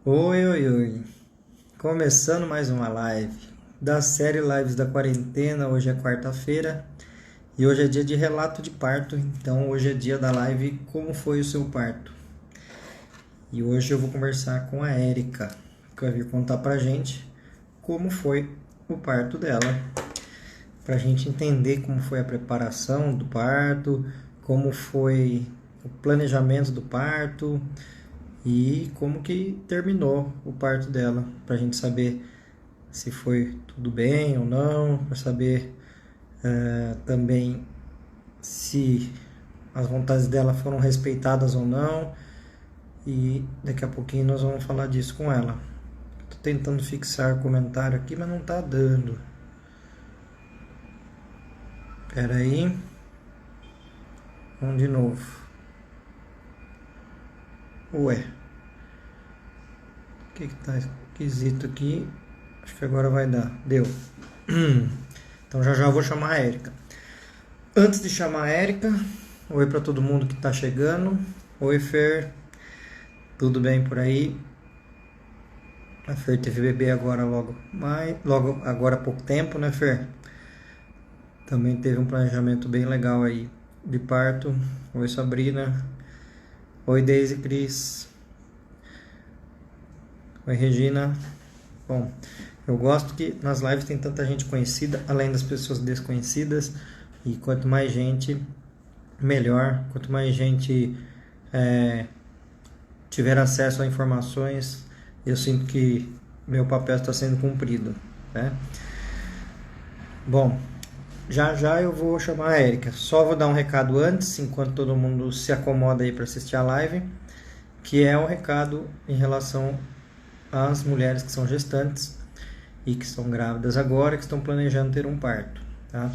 Oi, oi, oi. Começando mais uma live da série Lives da Quarentena. Hoje é quarta-feira e hoje é dia de relato de parto. Então, hoje é dia da live Como foi o seu parto? E hoje eu vou conversar com a Érica, que vai vir contar pra gente como foi o parto dela, pra gente entender como foi a preparação do parto, como foi o planejamento do parto e como que terminou o parto dela, pra gente saber se foi tudo bem ou não, para saber também se as vontades dela foram respeitadas ou não. E daqui a pouquinho nós vamos falar disso com ela. Tô tentando fixar comentário aqui, mas não tá dando. Pera aí. Vamos de novo. Ué, o que tá esquisito aqui? Acho que agora vai dar. Deu. Então já já vou chamar a Érica. Antes de chamar a Érica, oi para todo mundo que tá chegando. Oi, Fer. Tudo bem por aí? A Fer teve bebê agora logo agora há pouco tempo, né, Fer? Também teve um planejamento bem legal aí de parto. Oi, Sabrina. Oi, Daisy, Cris. Oi, Regina. Bom, eu gosto que nas lives tem tanta gente conhecida, além das pessoas desconhecidas. E quanto mais gente, melhor. Quanto mais gente tiver acesso a informações, eu sinto que meu papel está sendo cumprido, né? Bom, já já eu vou chamar a Érica. Só vou dar um recado antes, enquanto todo mundo se acomoda aí para assistir a live, que é um recado em relação às mulheres que são gestantes e que estão grávidas agora, que estão planejando ter um parto, tá?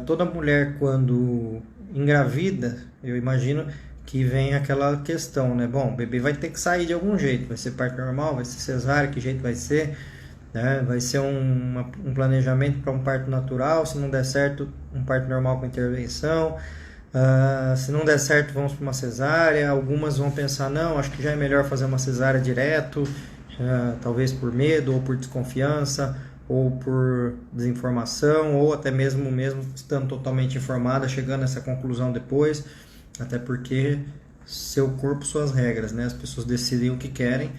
Toda mulher quando engravida, eu imagino que vem aquela questão, né? Bom, o bebê vai ter que sair de algum jeito, vai ser parto normal, vai ser cesárea, que jeito vai ser, né? Vai ser um planejamento para um parto natural, se não der certo, um parto normal com intervenção. Se não der certo, vamos para uma cesárea. Algumas vão pensar, não, acho que já é melhor fazer uma cesárea direto, talvez por medo ou por desconfiança, ou por desinformação, ou até mesmo estando totalmente informada, chegando a essa conclusão depois, até porque seu corpo, suas regras, né? As pessoas decidem o que querem.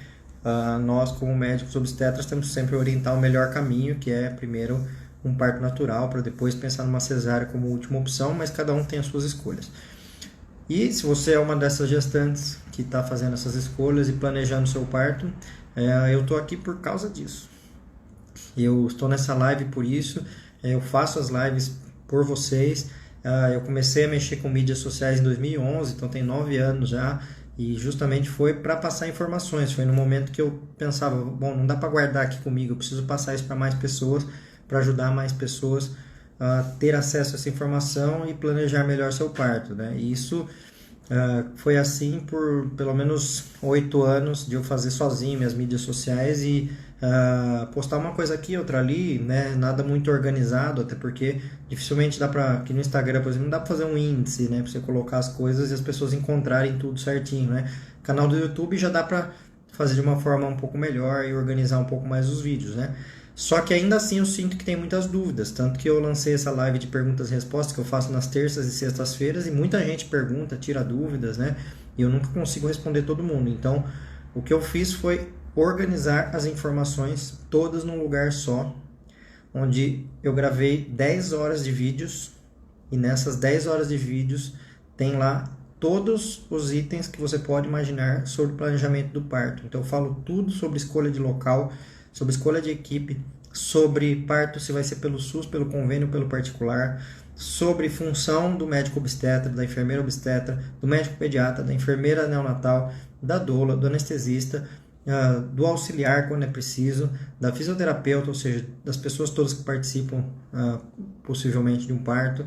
Nós, como médicos obstetras, temos sempre orientar o melhor caminho, que é primeiro um parto natural, para depois pensar numa cesárea como última opção, mas cada um tem as suas escolhas. E se você é uma dessas gestantes que está fazendo essas escolhas e planejando o seu parto, eu estou aqui por causa disso. Eu estou nessa live por isso, eu faço as lives por vocês. Eu comecei a mexer com mídias sociais em 2011, então tem 9 anos já, e justamente foi para passar informações. Foi no momento que eu pensava, bom, não dá para guardar aqui comigo, eu preciso passar isso para mais pessoas, para ajudar mais pessoas a ter acesso a essa informação e planejar melhor seu parto, né? E isso foi assim por pelo menos 8 anos de eu fazer sozinho minhas mídias sociais e postar uma coisa aqui, outra ali, né? Nada muito organizado, até porque dificilmente dá para, aqui no Instagram, por exemplo, não dá para fazer um índice, né? Para você colocar as coisas e as pessoas encontrarem tudo certinho, né? Canal do YouTube já dá para fazer de uma forma um pouco melhor e organizar um pouco mais os vídeos, né? Só que ainda assim eu sinto que tem muitas dúvidas, tanto que eu lancei essa live de perguntas e respostas que eu faço nas terças e sextas-feiras e muita gente pergunta, tira dúvidas, né? E eu nunca consigo responder todo mundo. Então, o que eu fiz foi organizar as informações todas num lugar só, onde eu gravei 10 horas de vídeos e nessas 10 horas de vídeos tem lá todos os itens que você pode imaginar sobre o planejamento do parto. Então eu falo tudo sobre escolha de local, sobre escolha de equipe, sobre parto, se vai ser pelo SUS, pelo convênio, pelo particular, sobre função do médico obstetra, da enfermeira obstetra, do médico pediatra, da enfermeira neonatal, da doula, do anestesista, do auxiliar quando é preciso, da fisioterapeuta, ou seja, das pessoas todas que participam possivelmente de um parto.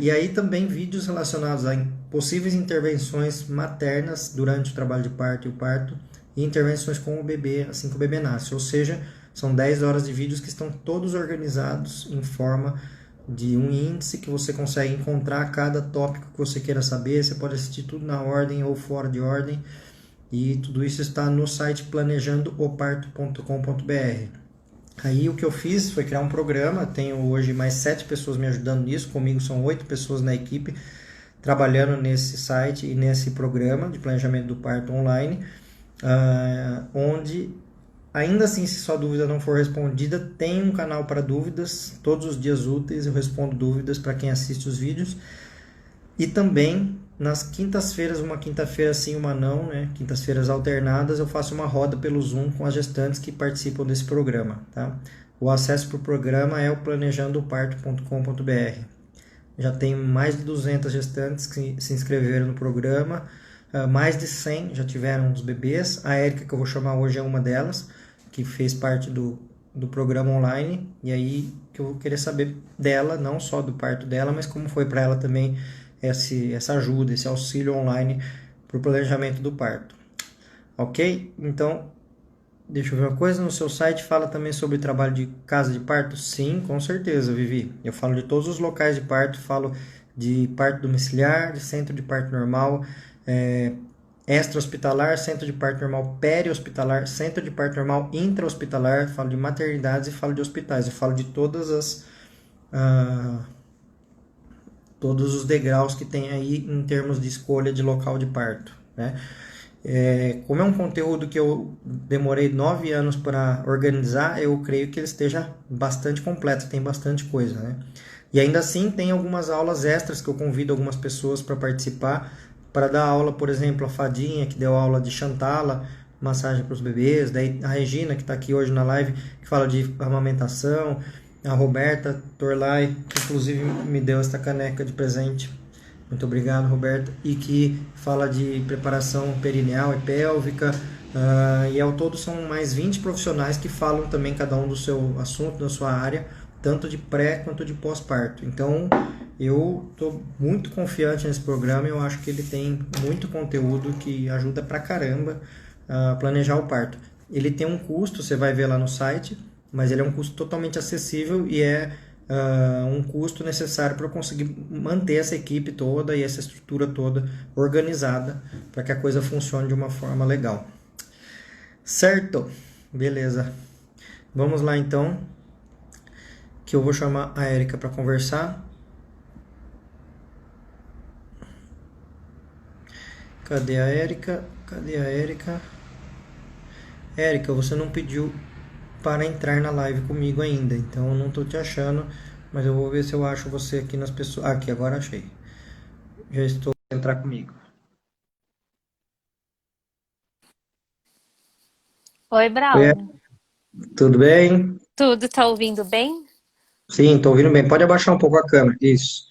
E aí também vídeos relacionados a possíveis intervenções maternas durante o trabalho de parto e o parto, e intervenções com o bebê assim que o bebê nasce. Ou seja, são 10 horas de vídeos que estão todos organizados em forma de um índice que você consegue encontrar cada tópico que você queira saber. Você pode assistir tudo na ordem ou fora de ordem. e tudo isso está no site planejandooparto.com.br. Aí o que eu fiz foi criar um programa, tenho hoje mais 7 pessoas me ajudando nisso, comigo são 8 pessoas na equipe trabalhando nesse site e nesse programa de planejamento do parto online, onde ainda assim, se sua dúvida não for respondida, tem um canal para dúvidas, todos os dias úteis eu respondo dúvidas para quem assiste os vídeos, e também nas quintas-feiras, uma quinta-feira sim, uma não, né? Quintas-feiras alternadas, eu faço uma roda pelo Zoom com as gestantes que participam desse programa, tá? O acesso para o programa é o planejandooparto.com.br. Já tem mais de 200 gestantes que se inscreveram no programa, mais de 100 já tiveram os bebês. A Érica, que eu vou chamar hoje, é uma delas, que fez parte do programa online, e aí que eu vou querer saber dela, não só do parto dela, mas como foi para ela também essa ajuda, esse auxílio online para o planejamento do parto. Ok? Então, deixa eu ver uma coisa, no seu site fala também sobre trabalho de casa de parto? Sim, com certeza, Vivi. Eu falo de todos os locais de parto, falo de parto domiciliar, de centro de parto normal, extra-hospitalar, centro de parto normal peri-hospitalar, centro de parto normal intra-hospitalar, falo de maternidades e falo de hospitais. Eu falo de todos os degraus que tem aí em termos de escolha de local de parto, né? Como é um conteúdo que eu demorei 9 anos para organizar, eu creio que ele esteja bastante completo, tem bastante coisa, né? E ainda assim tem algumas aulas extras que eu convido algumas pessoas para participar, para dar aula, por exemplo, a Fadinha, que deu aula de Chantala, massagem para os bebês, daí a Regina, que está aqui hoje na live, que fala de amamentação, a Roberta Torlai, que inclusive me deu esta caneca de presente. Muito obrigado, Roberta. E que fala de preparação perineal e pélvica. E ao todo são mais 20 profissionais que falam também cada um do seu assunto, da sua área, tanto de pré quanto de pós-parto. Então, eu estou muito confiante nesse programa e eu acho que ele tem muito conteúdo que ajuda pra caramba a planejar o parto. Ele tem um custo, você vai ver lá no site, mas ele é um custo totalmente acessível e é um custo necessário para eu conseguir manter essa equipe toda e essa estrutura toda organizada para que a coisa funcione de uma forma legal. Certo? Beleza. Vamos lá então, que eu vou chamar a Érica para conversar. Cadê a Érica? Cadê a Érica? Érica, você não pediu para entrar na live comigo ainda, então eu não estou te achando, mas eu vou ver se eu acho você aqui nas pessoas. Aqui, agora achei. Já estou a entrar comigo. Oi, Oi, Braulio. tudo bem? Tudo tá ouvindo bem? Sim, estou ouvindo bem. Pode abaixar um pouco a câmera. Isso.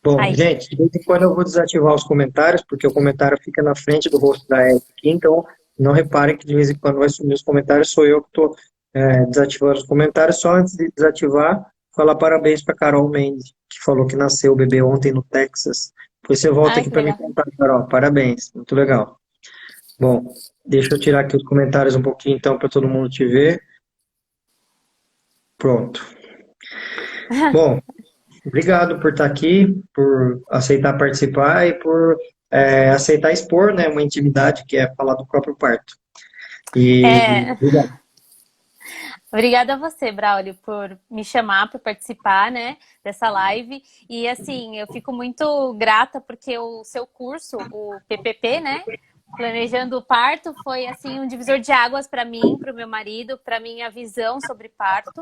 Bom, Aí. gente, de vez em quando eu vou desativar os comentários, porque o comentário fica na frente do rosto da Érica aqui, então não reparem que de vez em quando vai sumir os comentários, sou eu que estou desativando os comentários. Só antes de desativar, falar parabéns para Carol Mendes, que falou que nasceu o bebê ontem no Texas. Depois você volta Ai, aqui que para me legal. contar, Carol. Parabéns, muito legal. Bom, deixa eu tirar aqui os comentários um pouquinho então para todo mundo te ver. Pronto. Bom, obrigado por estar aqui, por aceitar participar e por aceitar expor, né, uma intimidade que é falar do próprio parto. E É, obrigado. obrigada a você, Braulio, por me chamar para participar, né, dessa live. E assim, eu fico muito grata porque o seu curso, o PPP, né, Planejando o Parto, foi assim um divisor de águas para mim, para o meu marido, para minha visão sobre parto.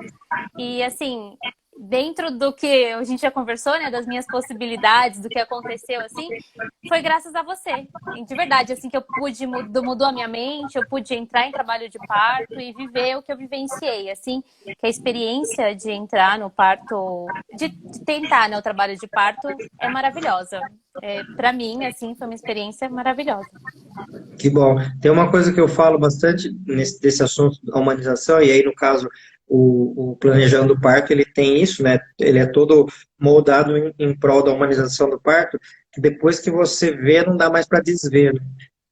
E assim, dentro do que a gente já conversou, né, das minhas possibilidades, do que aconteceu, assim, foi graças a você. E de verdade, assim, que eu pude, mudou a minha mente, eu pude entrar em trabalho de parto e viver o que eu vivenciei, assim, que a experiência de entrar no parto, de tentar, né, o trabalho de parto é maravilhosa. Para mim, assim, foi uma experiência maravilhosa. Que bom. Tem uma coisa que eu falo bastante desse assunto da humanização, e aí, no caso, o Planejando o Parto, ele tem isso, né? Ele é todo moldado em prol da humanização do parto, que depois que você vê, não dá mais para desver, né?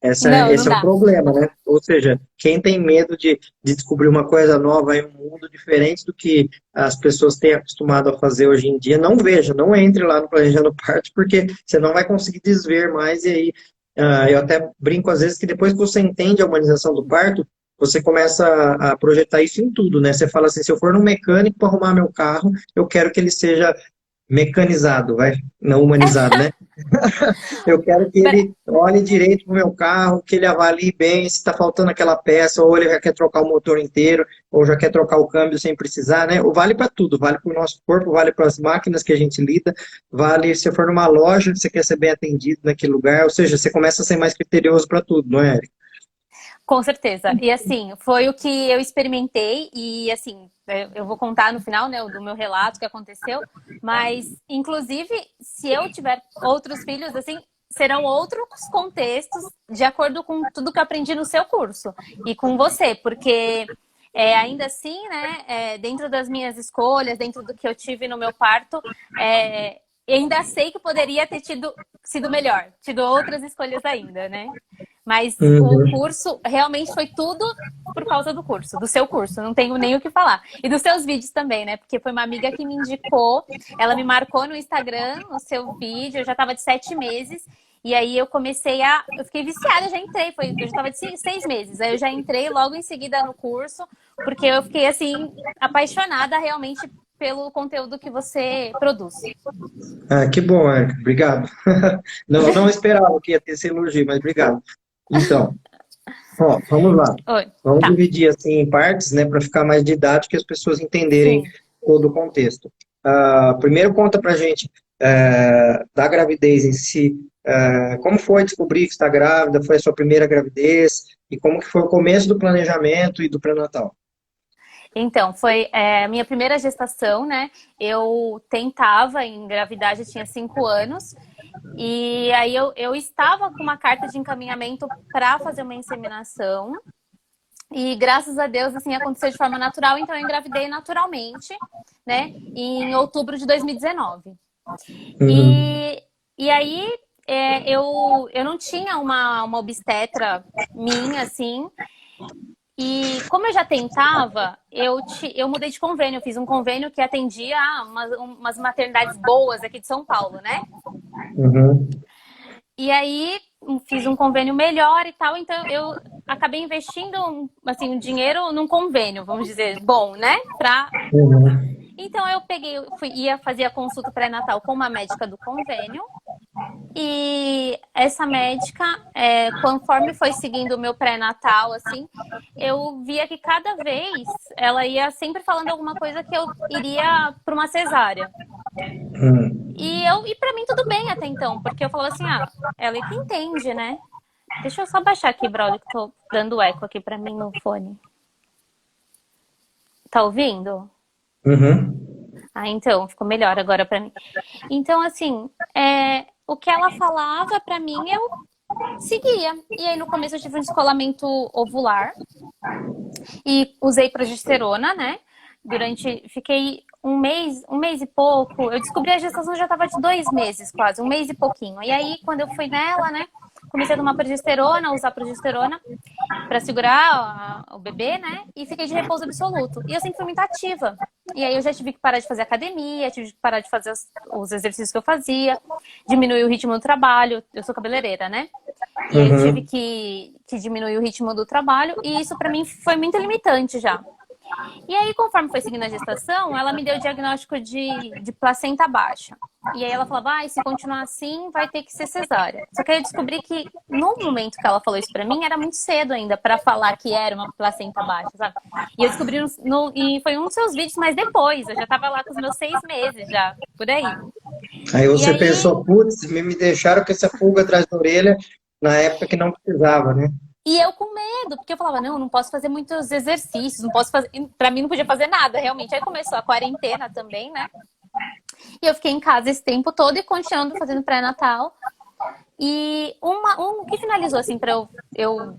Não, não Esse é o dá. problema, né? Ou seja, quem tem medo de descobrir uma coisa nova em um mundo diferente do que as pessoas têm acostumado a fazer hoje em dia, não veja, não entre lá no Planejando o Parto, porque você não vai conseguir desver mais, e aí Eu até brinco às vezes que depois que você entende a humanização do parto, você começa a projetar isso em tudo, né? Você fala assim, se eu for num mecânico para arrumar meu carro, eu quero que ele seja mecanizado, vai, não humanizado, né? Eu quero que ele olhe direito pro meu carro, que ele avalie bem se está faltando aquela peça, ou ele já quer trocar o motor inteiro, ou já quer trocar o câmbio sem precisar, né? Vale para tudo, vale para o nosso corpo, vale para as máquinas que a gente lida, vale se for numa loja, você quer ser bem atendido naquele lugar, ou seja, você começa a ser mais criterioso para tudo, não é, Eric? Com certeza. E assim, foi o que eu experimentei e assim, eu vou contar no final, né, do meu relato que aconteceu, mas inclusive, se eu tiver outros filhos, assim, serão outros contextos de acordo com tudo que eu aprendi no seu curso e com você, porque ainda assim, né, dentro das minhas escolhas, dentro do que eu tive no meu parto, eu ainda sei que poderia ter sido melhor, tido outras escolhas ainda, né? Mas o Uhum. curso realmente foi tudo por causa do curso, do seu curso, não tenho nem o que falar. E dos seus vídeos também, né? Porque foi uma amiga que me indicou, ela me marcou no Instagram, no seu vídeo, eu já estava de 7 meses, e aí eu comecei eu fiquei viciada, eu já entrei, eu já estava de 6 meses, aí eu já entrei logo em seguida no curso, porque eu fiquei assim, apaixonada realmente pelo conteúdo que você produz. Que bom, Eric, obrigado. Não esperava que ia ter esse elogio, mas obrigado. Então, ó, vamos lá. Oi, Vamos tá, dividir assim em partes, né, para ficar mais didático e as pessoas entenderem sim. todo o contexto. Primeiro conta para gente da gravidez em si, como foi descobrir que está grávida, foi a sua primeira gravidez e como que foi o começo do planejamento e do pré-natal. Então, foi a minha primeira gestação, né? Eu tentava engravidar, já tinha 5 anos. E aí eu estava com uma carta de encaminhamento para fazer uma inseminação. E graças a Deus, assim, aconteceu de forma natural. Então, eu engravidei naturalmente, né? Em outubro de 2019. Uhum, E, e aí, eu não tinha uma obstetra minha, assim. E como eu já tentava, eu mudei de convênio. Eu fiz um convênio que atendia umas maternidades boas aqui de São Paulo, né? uhum, E aí fiz um convênio melhor e tal. Então eu acabei investindo assim, um dinheiro num convênio, vamos dizer, bom, né? uhum, Então eu peguei, ia fazer a consulta pré-natal com uma médica do convênio. E essa médica, conforme foi seguindo o meu pré-natal, assim, eu via que cada vez ela ia sempre falando alguma coisa que eu iria para uma cesárea. uhum. E para mim tudo bem até então, porque eu falava assim, ela é que entende, né? Deixa eu só baixar aqui, Braulio, que tô dando eco aqui para mim no fone. Tá ouvindo? Uhum. Então, ficou melhor agora para mim. Então, assim, o que ela falava para mim, eu seguia. E aí no começo eu tive um descolamento ovular e usei progesterona, né? Fiquei um mês e pouco. Eu descobri a gestação já estava de 2 meses quase, um mês e pouquinho. E aí quando eu fui nela, né? Comecei a tomar progesterona, usar progesterona para segurar o bebê, né? E fiquei de repouso absoluto. E eu sempre fui muito ativa. E aí eu já tive que parar de fazer academia, tive que parar de fazer os exercícios que eu fazia, diminuir o ritmo do trabalho. Eu sou cabeleireira, né? E aí eu tive Uhum. que diminuir o ritmo do trabalho e isso para mim foi muito limitante já. E aí, conforme foi seguindo a gestação, ela me deu o diagnóstico de placenta baixa. E aí ela falava, se continuar assim, vai ter que ser cesárea. Só que aí eu descobri que no momento que ela falou isso pra mim, era muito cedo ainda pra falar que era uma placenta baixa, sabe? E eu descobri e foi um dos seus vídeos, mas depois, eu já tava lá com os meus 6 meses já, por aí. Aí E você aí, pensou, putz, me deixaram com essa pulga atrás da orelha na época que não precisava, né? e eu com medo, porque eu falava, não posso fazer muitos exercícios, não posso fazer. Pra mim não podia fazer nada, realmente. Aí começou a quarentena também, né? E eu fiquei em casa esse tempo todo e continuando fazendo pré-natal. E o que finalizou, assim,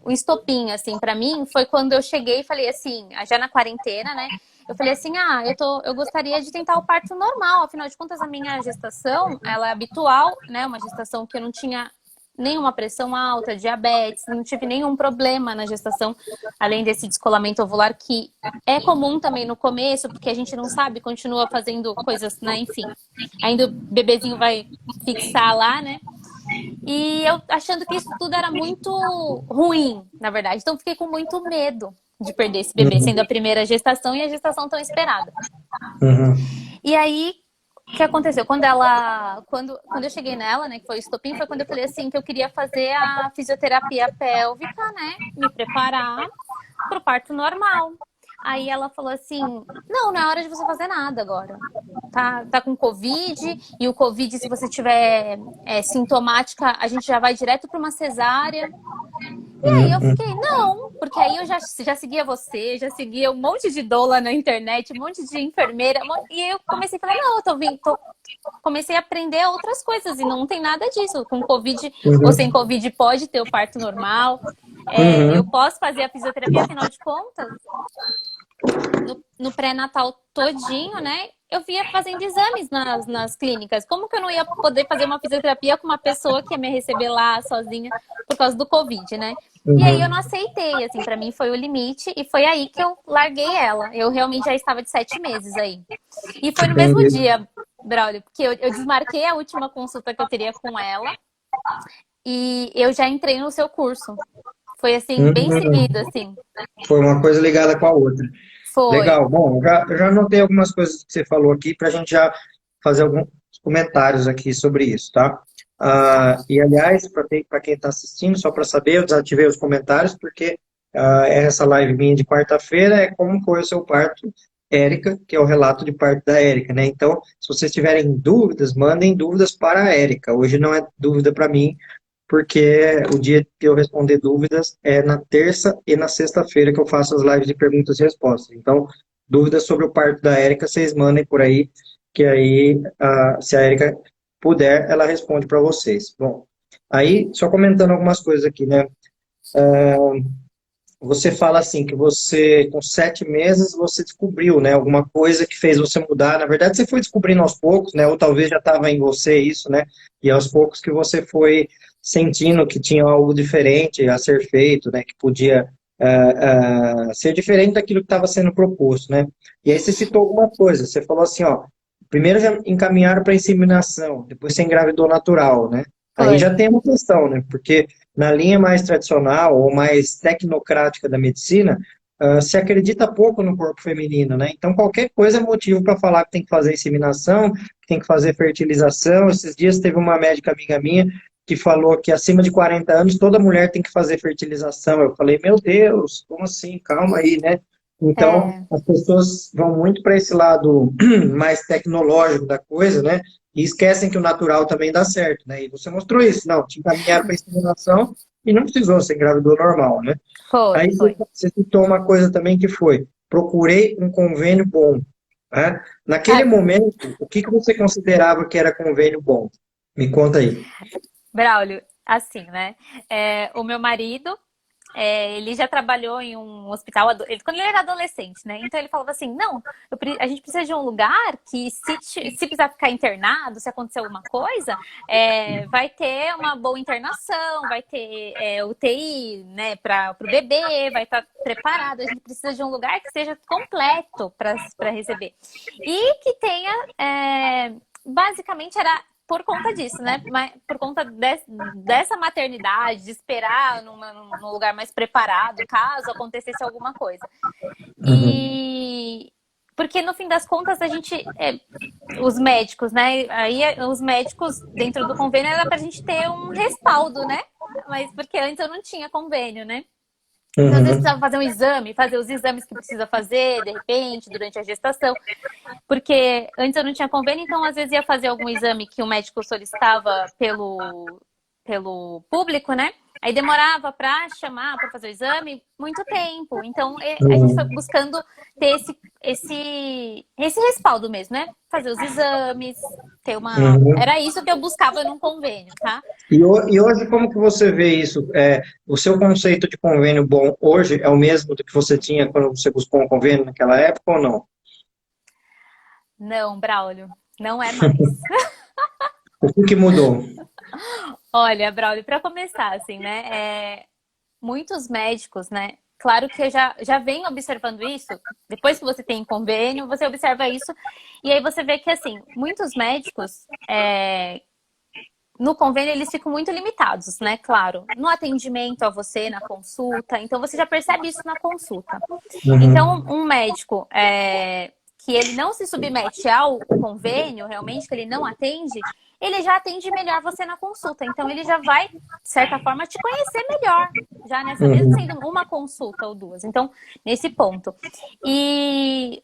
o estopim, assim, pra mim, foi quando eu cheguei e falei assim, já na quarentena, né? Eu falei assim, eu gostaria de tentar o parto normal, afinal de contas, a minha gestação, ela é habitual, né? Uma gestação que eu não tinha nenhuma pressão alta, diabetes, não tive nenhum problema na gestação, além desse descolamento ovular, que é comum também no começo, porque a gente não sabe, continua fazendo coisas, né? Enfim, ainda o bebezinho vai fixar lá, né? E eu achando que isso tudo era muito ruim, na verdade. Então, fiquei com muito medo de perder esse bebê, Uhum, sendo a primeira gestação e a gestação tão esperada. uhum, E aí, o que aconteceu? Quando eu cheguei nela, né, que foi o estopim, foi quando eu falei assim, que eu queria fazer a fisioterapia pélvica, né, me preparar pro parto normal. Aí ela falou assim, não é hora de você fazer nada agora. Tá com Covid, e o Covid, se você tiver sintomática, a gente já vai direto para uma cesárea. E aí eu uhum, fiquei, não, porque aí eu já seguia você, já seguia um monte de doula na internet, um monte de enfermeira, e eu comecei a falar, não, eu comecei a aprender outras coisas, e não tem nada disso. Com Covid ou sem uhum, Covid pode ter o parto normal. Eu uhum, posso fazer a fisioterapia, afinal de contas, no pré-natal todinho, né? Eu via fazendo exames nas clínicas. Como que eu não ia poder fazer uma fisioterapia com uma pessoa que ia me receber lá sozinha por causa do Covid, né? E aí eu não uhum. aceitei, assim, pra mim foi o limite e foi aí que eu larguei ela. Eu realmente já estava de 7 meses aí. E foi no mesmo Entendi. dia, Braulio, porque eu desmarquei a última consulta que eu teria com ela e eu já entrei no seu curso. Foi assim, bem seguido, Uhum. assim. Foi uma coisa ligada com a outra. Foi. Legal. Bom, eu já anotei algumas coisas que você falou aqui para a gente já fazer alguns comentários aqui sobre isso, tá? E, aliás, para quem está assistindo, só para saber, eu desativei os comentários, porque essa live minha de quarta-feira é como foi o seu parto, Érica, que é o relato de parto da Érica, né? Então, se vocês tiverem dúvidas, mandem dúvidas para a Érica. Hoje não é dúvida para mim, porque o dia que eu responder dúvidas é na terça e na sexta-feira que eu faço as lives de perguntas e respostas. Então, dúvidas sobre o parto da Érica, vocês mandem por aí, que aí, se a Érica puder, ela responde para vocês. Bom, aí, só comentando algumas coisas aqui, né? Você fala assim, que você, com 7 meses, você descobriu, né, alguma coisa que fez você mudar. Na verdade, você foi descobrindo aos poucos, né, ou talvez já estava em você isso, né, e aos poucos que você foi sentindo que tinha algo diferente a ser feito, né, que podia ser diferente daquilo que estava sendo proposto, né. E aí você citou alguma coisa, você falou assim, ó, primeiro já encaminharam para inseminação, depois você engravidou natural, né. Aí Foi. já tem uma questão, né, porque na linha mais tradicional ou mais tecnocrática da medicina, se acredita pouco no corpo feminino, né? Então, qualquer coisa é motivo para falar que tem que fazer inseminação, que tem que fazer fertilização. Esses dias teve uma médica amiga minha que falou que acima de 40 anos toda mulher tem que fazer fertilização. Eu falei, meu Deus, como assim? Calma aí, né? Então, É, as pessoas vão muito para esse lado mais tecnológico da coisa, né? E esquecem que o natural também dá certo, né? E você mostrou isso, não, te encaminharam para inseminação e não precisou ser engravidou normal, né? foi, Aí foi. você citou uma coisa também que foi, procurei um convênio bom, né? Naquele Ah, momento, o que que você considerava que era convênio bom? Me conta aí. Braulio, assim, né? O meu marido, ele já trabalhou em um hospital, quando ele era adolescente, né? Então ele falava assim, não, a gente precisa de um lugar que se precisar ficar internado, se acontecer alguma coisa, vai ter uma boa internação, vai ter UTI, né, para o bebê, vai estar preparado. A gente precisa de um lugar que seja completo para receber. E que tenha, basicamente era por conta disso, né? Mas por conta dessa maternidade, de esperar num lugar mais preparado, caso acontecesse alguma coisa. Uhum, E porque no fim das contas a gente, os médicos, né? Aí os médicos dentro do convênio era pra gente ter um respaldo, né? Mas porque antes eu não tinha convênio, né? Então, às vezes uhum, precisava fazer um exame, fazer os exames que precisa fazer, de repente, durante a gestação. Porque antes eu não tinha convênio, então às vezes ia fazer algum exame que o médico solicitava pelo público, né? Aí demorava para chamar, para fazer o exame, muito tempo. Então a gente foi uhum, buscando ter esse respaldo mesmo, né? Fazer os exames, ter uma. uhum. Era isso que eu buscava num convênio, tá? E hoje, como que você vê isso? O seu conceito de convênio bom hoje é o mesmo do que você tinha quando você buscou um convênio naquela época ou não? Não, Braulio, não é mais. O que que mudou? Olha, Braulio, para começar, assim, né? Muitos médicos, né? Claro que eu já venho observando isso. Depois que você tem convênio, você observa isso. E aí você vê que, assim, muitos médicos no convênio eles ficam muito limitados, né? Claro, no atendimento a você, na consulta. Então, você já percebe isso na consulta. Então, Uhum. um médico que ele não se submete ao convênio, realmente, que ele não atende, ele já atende melhor você na consulta. Então, ele já vai, de certa forma, te conhecer melhor, já nessa, mesmo Uhum. sendo uma consulta ou duas. Então, nesse ponto. E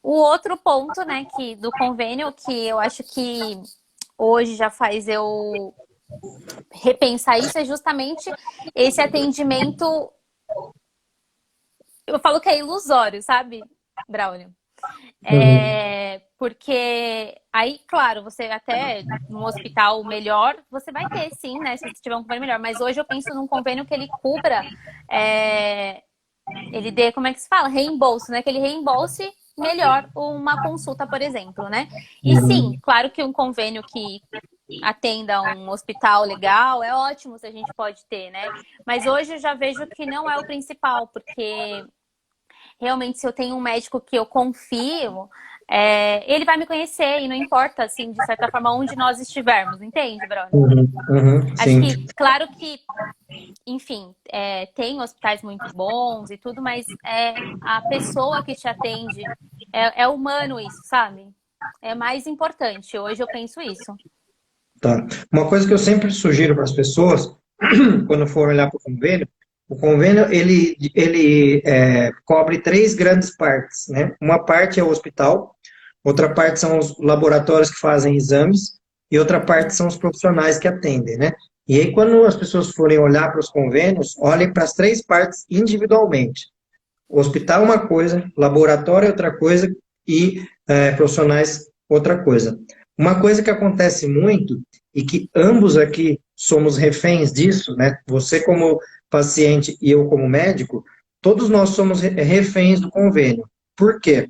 o outro ponto, né, que do convênio, que eu acho que hoje já faz eu repensar isso, é justamente esse atendimento. Eu falo que é ilusório, sabe, Braulio? Uhum. Porque aí, claro, você até no hospital melhor, você vai ter sim, né? Se você tiver um convênio melhor. Mas hoje eu penso num convênio que ele cubra, é, ele dê, como é que se fala? Reembolso, né? Que ele reembolse melhor uma consulta, por exemplo, né? E sim, Uhum. claro que um convênio que atenda um hospital legal é ótimo se a gente pode ter, né? Mas hoje eu já vejo que não é o principal, porque realmente, se eu tenho um médico que eu confio, ele vai me conhecer e não importa, assim, de certa forma, onde nós estivermos, entende, Bruna? Uhum. Uhum. Acho Sim. que, claro que, enfim, tem hospitais muito bons e tudo, mas a pessoa que te atende, é humano isso, sabe? É mais importante. Hoje eu penso isso. Tá. Uma coisa que eu sempre sugiro para as pessoas, quando for olhar para o convênio ele cobre três grandes partes, né? Uma parte é o hospital, outra parte são os laboratórios que fazem exames e outra parte são os profissionais que atendem, né? E aí, quando as pessoas forem olhar para os convênios, olhem para as três partes individualmente. O hospital é uma coisa, laboratório é outra coisa e profissionais outra coisa. Uma coisa que acontece muito e que ambos aqui somos reféns disso, né? Você como paciente e eu como médico, todos nós somos reféns do convênio. Por quê?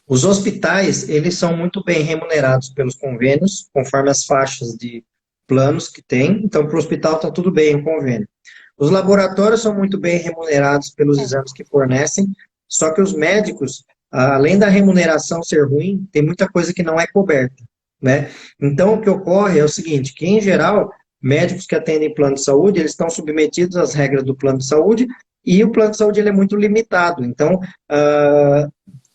Os hospitais, eles são muito bem remunerados pelos convênios, conforme as faixas de planos que tem. Então, para o hospital está tudo bem o convênio. Os laboratórios são muito bem remunerados pelos É, exames que fornecem, só que os médicos, além da remuneração ser ruim, tem muita coisa que não é coberta, né? Então, o que ocorre é o seguinte, que em geral, médicos que atendem plano de saúde, eles estão submetidos às regras do plano de saúde e o plano de saúde ele é muito limitado. Então,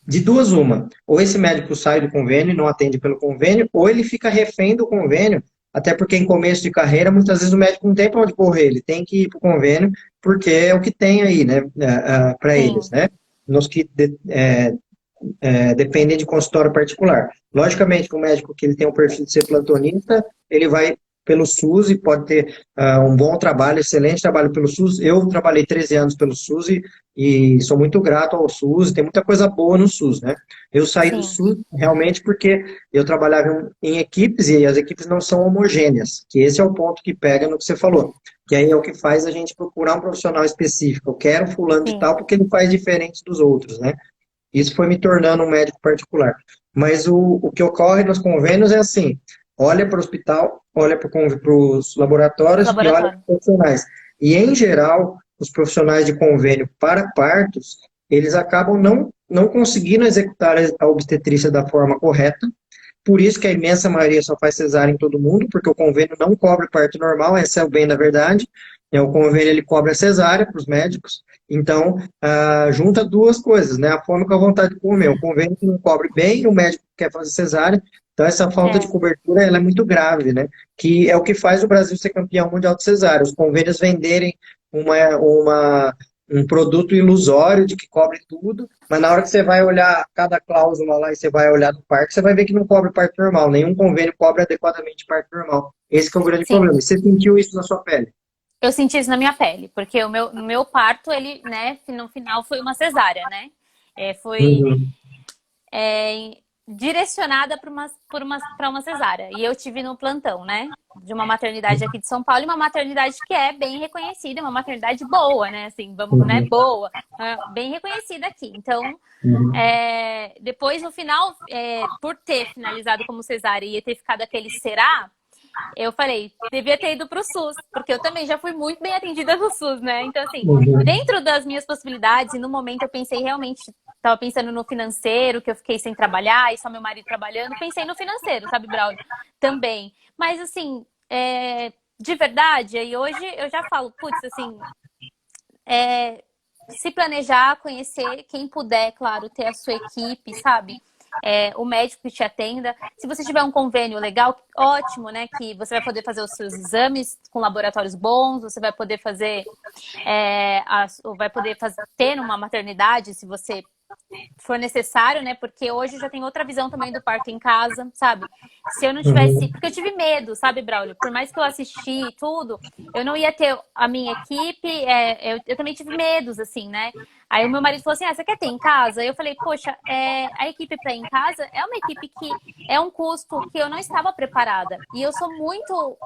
de duas, uma. Ou esse médico sai do convênio e não atende pelo convênio, ou ele fica refém do convênio, até porque em começo de carreira, muitas vezes o médico não tem para onde correr, ele tem que ir para o convênio, porque é o que tem aí, né, para eles, sim, né? Nos que dependem de consultório particular. Logicamente, que o médico que ele tem o perfil de ser plantonista, ele vai pelo SUS e pode ter um bom trabalho, excelente trabalho pelo SUS. Eu trabalhei 13 anos pelo SUS e sou muito grato ao SUS, tem muita coisa boa no SUS, né? Eu saí do sim, SUS realmente porque eu trabalhava em equipes e as equipes não são homogêneas, que esse é o ponto que pega no que você falou. Que aí é o que faz a gente procurar um profissional específico. Eu quero um fulano de sim, tal porque ele faz diferente dos outros, né? Isso foi me tornando um médico particular. Mas o que ocorre nos convênios é assim: olha para o hospital, olha para os laboratórios e olha para laboratório. os profissionais. E, em geral, os profissionais de convênio para partos, eles acabam não conseguindo executar a obstetrícia da forma correta. Por isso que a imensa maioria só faz cesárea em todo mundo, porque o convênio não cobre parto normal, essa é o bem da verdade. O convênio ele cobre a cesárea para os médicos, então junta duas coisas, né? A fome com a vontade de comer. O convênio que não cobre bem, o médico quer fazer cesárea, então essa falta de É, cobertura ela é muito grave, né? Que é o que faz o Brasil ser campeão mundial de cesárea. Os convênios venderem um produto ilusório de que cobre tudo, mas na hora que você vai olhar cada cláusula lá e você vai olhar no parque, você vai ver que não cobre parto normal. Nenhum convênio cobre adequadamente parto normal. Esse que é o grande problema. sim. E você sentiu isso na sua pele? Eu senti isso na minha pele, porque o meu parto, ele, né, no final foi uma cesárea, né? Foi Uhum, direcionada para uma cesárea. E eu tive no plantão, né? De uma maternidade aqui de São Paulo, e uma maternidade que é bem reconhecida, uma maternidade boa, né? Assim, vamos, né? uhum, Boa, bem reconhecida aqui. Então, uhum, depois, no final, por ter finalizado como cesárea e ter ficado aquele será, eu falei, devia ter ido para o SUS, porque eu também já fui muito bem atendida no SUS, né? Então, assim, uhum, dentro das minhas possibilidades, e no momento eu pensei realmente, tava pensando no financeiro, que eu fiquei sem trabalhar e só meu marido trabalhando. Pensei no financeiro, sabe, Braulio? Também. Mas, assim, de verdade, aí hoje eu já falo, putz, assim, se planejar, conhecer, quem puder, claro, ter a sua equipe, sabe? O médico que te atenda. Se você tiver um convênio legal, ótimo, né? Que você vai poder fazer os seus exames com laboratórios bons, você vai poder fazer, ter numa maternidade, se você for necessário, né? Porque hoje já tem outra visão também do parto em casa, sabe? Se eu não tivesse... Porque eu tive medo, sabe, Braulio? Por mais que eu assisti tudo, eu não ia ter a minha equipe, eu também tive medos, assim, né? Aí o meu marido falou assim, você quer ter em casa? Eu falei, poxa, a equipe para ir em casa é uma equipe que é um custo que eu não estava preparada. E eu sou muito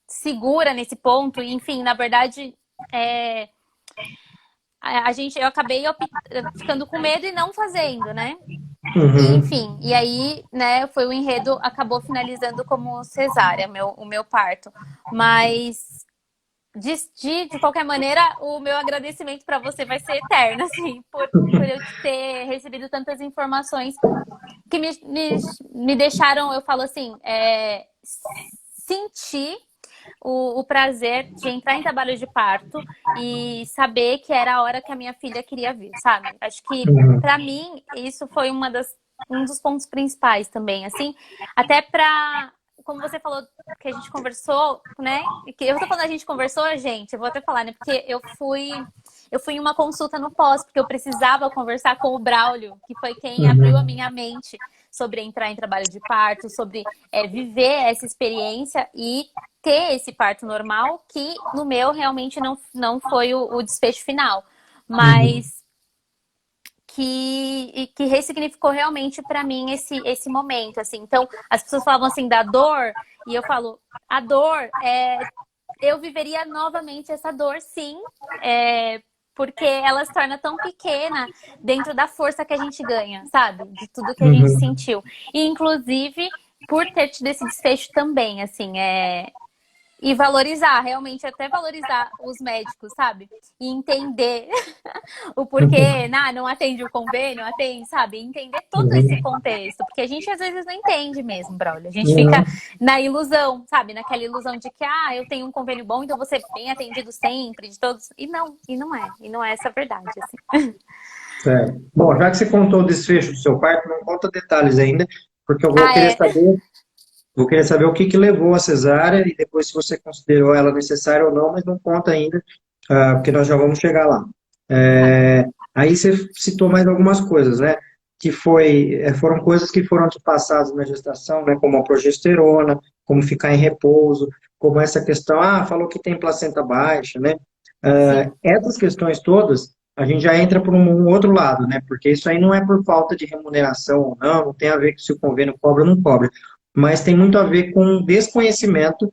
segura nesse ponto, e, enfim, na verdade... eu acabei ficando com medo e não fazendo, né? E, enfim, e aí, né, foi o enredo, acabou finalizando como cesárea, o meu parto. Mas, de qualquer maneira, o meu agradecimento para você vai ser eterno, assim, por eu ter recebido tantas informações que me deixaram, eu falo assim, sentir o prazer de entrar em trabalho de parto e saber que era a hora que a minha filha queria vir, sabe? Acho que, pra mim, isso foi um dos pontos principais também, assim, até pra... Como você falou que a gente conversou, né? Eu tô falando a gente conversou, gente, eu vou até falar, né? Porque eu fui em uma consulta no pós, porque eu precisava conversar com o Braulio, que foi quem abriu a minha mente sobre entrar em trabalho de parto, sobre viver essa experiência e ter esse parto normal, que no meu realmente não foi o desfecho final, mas que ressignificou realmente para mim esse momento, assim. Então, as pessoas falavam assim da dor, e eu falo, a dor, eu viveria novamente essa dor, sim, porque ela se torna tão pequena dentro da força que a gente ganha, sabe? De tudo que a gente sentiu. E, inclusive, por ter tido esse desfecho também, assim, e valorizar, realmente até valorizar os médicos, sabe? E entender o porquê, não atende o convênio, atende, sabe? Entender todo esse contexto, porque a gente às vezes não entende mesmo, Braulio. A gente fica na ilusão, sabe? Naquela ilusão de que, eu tenho um convênio bom, então você bem atendido sempre, de todos. E não é essa a verdade, assim. Bom, já que você contou o desfecho do seu parto, não conta detalhes ainda, porque eu vou querer saber o que levou a cesárea e depois se você considerou ela necessária ou não, mas não conta ainda, porque nós já vamos chegar lá. Aí você citou mais algumas coisas, né? Que foram coisas que foram te passadas na gestação, né? Como a progesterona, como ficar em repouso, como essa questão, falou que tem placenta baixa, né? Essas questões todas, a gente já entra por um outro lado, né? Porque isso aí não é por falta de remuneração ou não tem a ver com se o convênio cobra ou não cobra, mas tem muito a ver com desconhecimento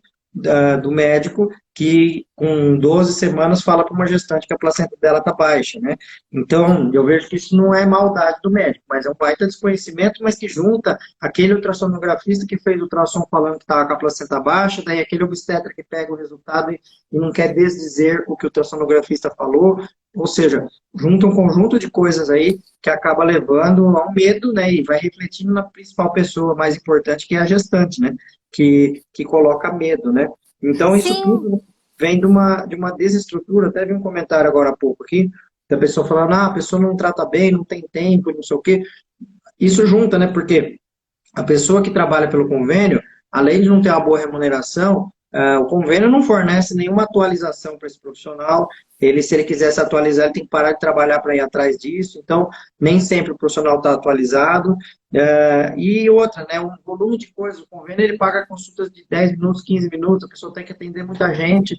do médico que com 12 semanas fala para uma gestante que a placenta dela está baixa, né? Então, eu vejo que isso não é maldade do médico, mas é um baita desconhecimento, mas que junta aquele ultrassonografista que fez o ultrassom falando que estava com a placenta baixa, daí aquele obstetra que pega o resultado e não quer desdizer o que o ultrassonografista falou, ou seja, junta um conjunto de coisas aí que acaba levando ao medo, né, e vai refletindo na principal pessoa mais importante, que é a gestante, né, que coloca medo, né. Então, isso tudo vem de uma desestrutura. Até vi um comentário agora há pouco aqui, da pessoa falando, a pessoa não trata bem, não tem tempo, não sei o quê. Isso junta, né, porque a pessoa que trabalha pelo convênio, além de não ter uma boa remuneração, o convênio não fornece nenhuma atualização para esse profissional. Se ele quiser se atualizar, ele tem que parar de trabalhar para ir atrás disso. Então, nem sempre o profissional está atualizado. E outra, né, um volume de coisas. O convênio ele paga consultas de 10 minutos, 15 minutos, a pessoa tem que atender muita gente.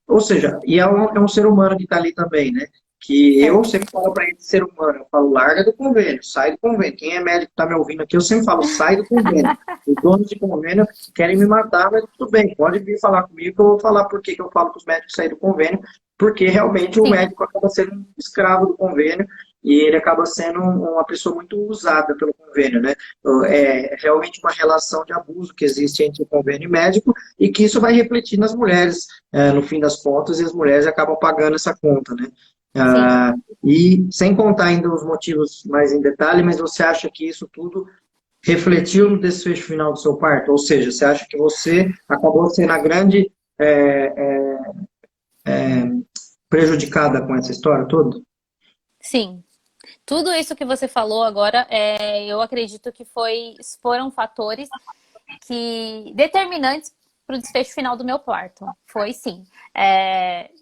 Ou seja, e é um ser humano que está ali também, né? Que eu sempre falo para esse ser humano, eu falo, larga do convênio, sai do convênio. Quem é médico que está me ouvindo aqui, eu sempre falo, sai do convênio. Os donos de convênio querem me matar, mas tudo bem, pode vir falar comigo que eu vou falar por que eu falo para os médicos sair do convênio, porque realmente o médico acaba sendo um escravo do convênio e ele acaba sendo uma pessoa muito usada pelo convênio, né? É realmente uma relação de abuso que existe entre o convênio e médico e que isso vai refletir nas mulheres, no fim das contas, e as mulheres acabam pagando essa conta, né? Sim. E sem contar ainda os motivos mais em detalhe, mas você acha que isso tudo refletiu no desfecho final do seu parto? Ou seja, você acha que você acabou sendo a grande prejudicada com essa história toda? Sim. Tudo isso que você falou agora, eu acredito que foram fatores que determinantes para o desfecho final do meu parto. Foi sim.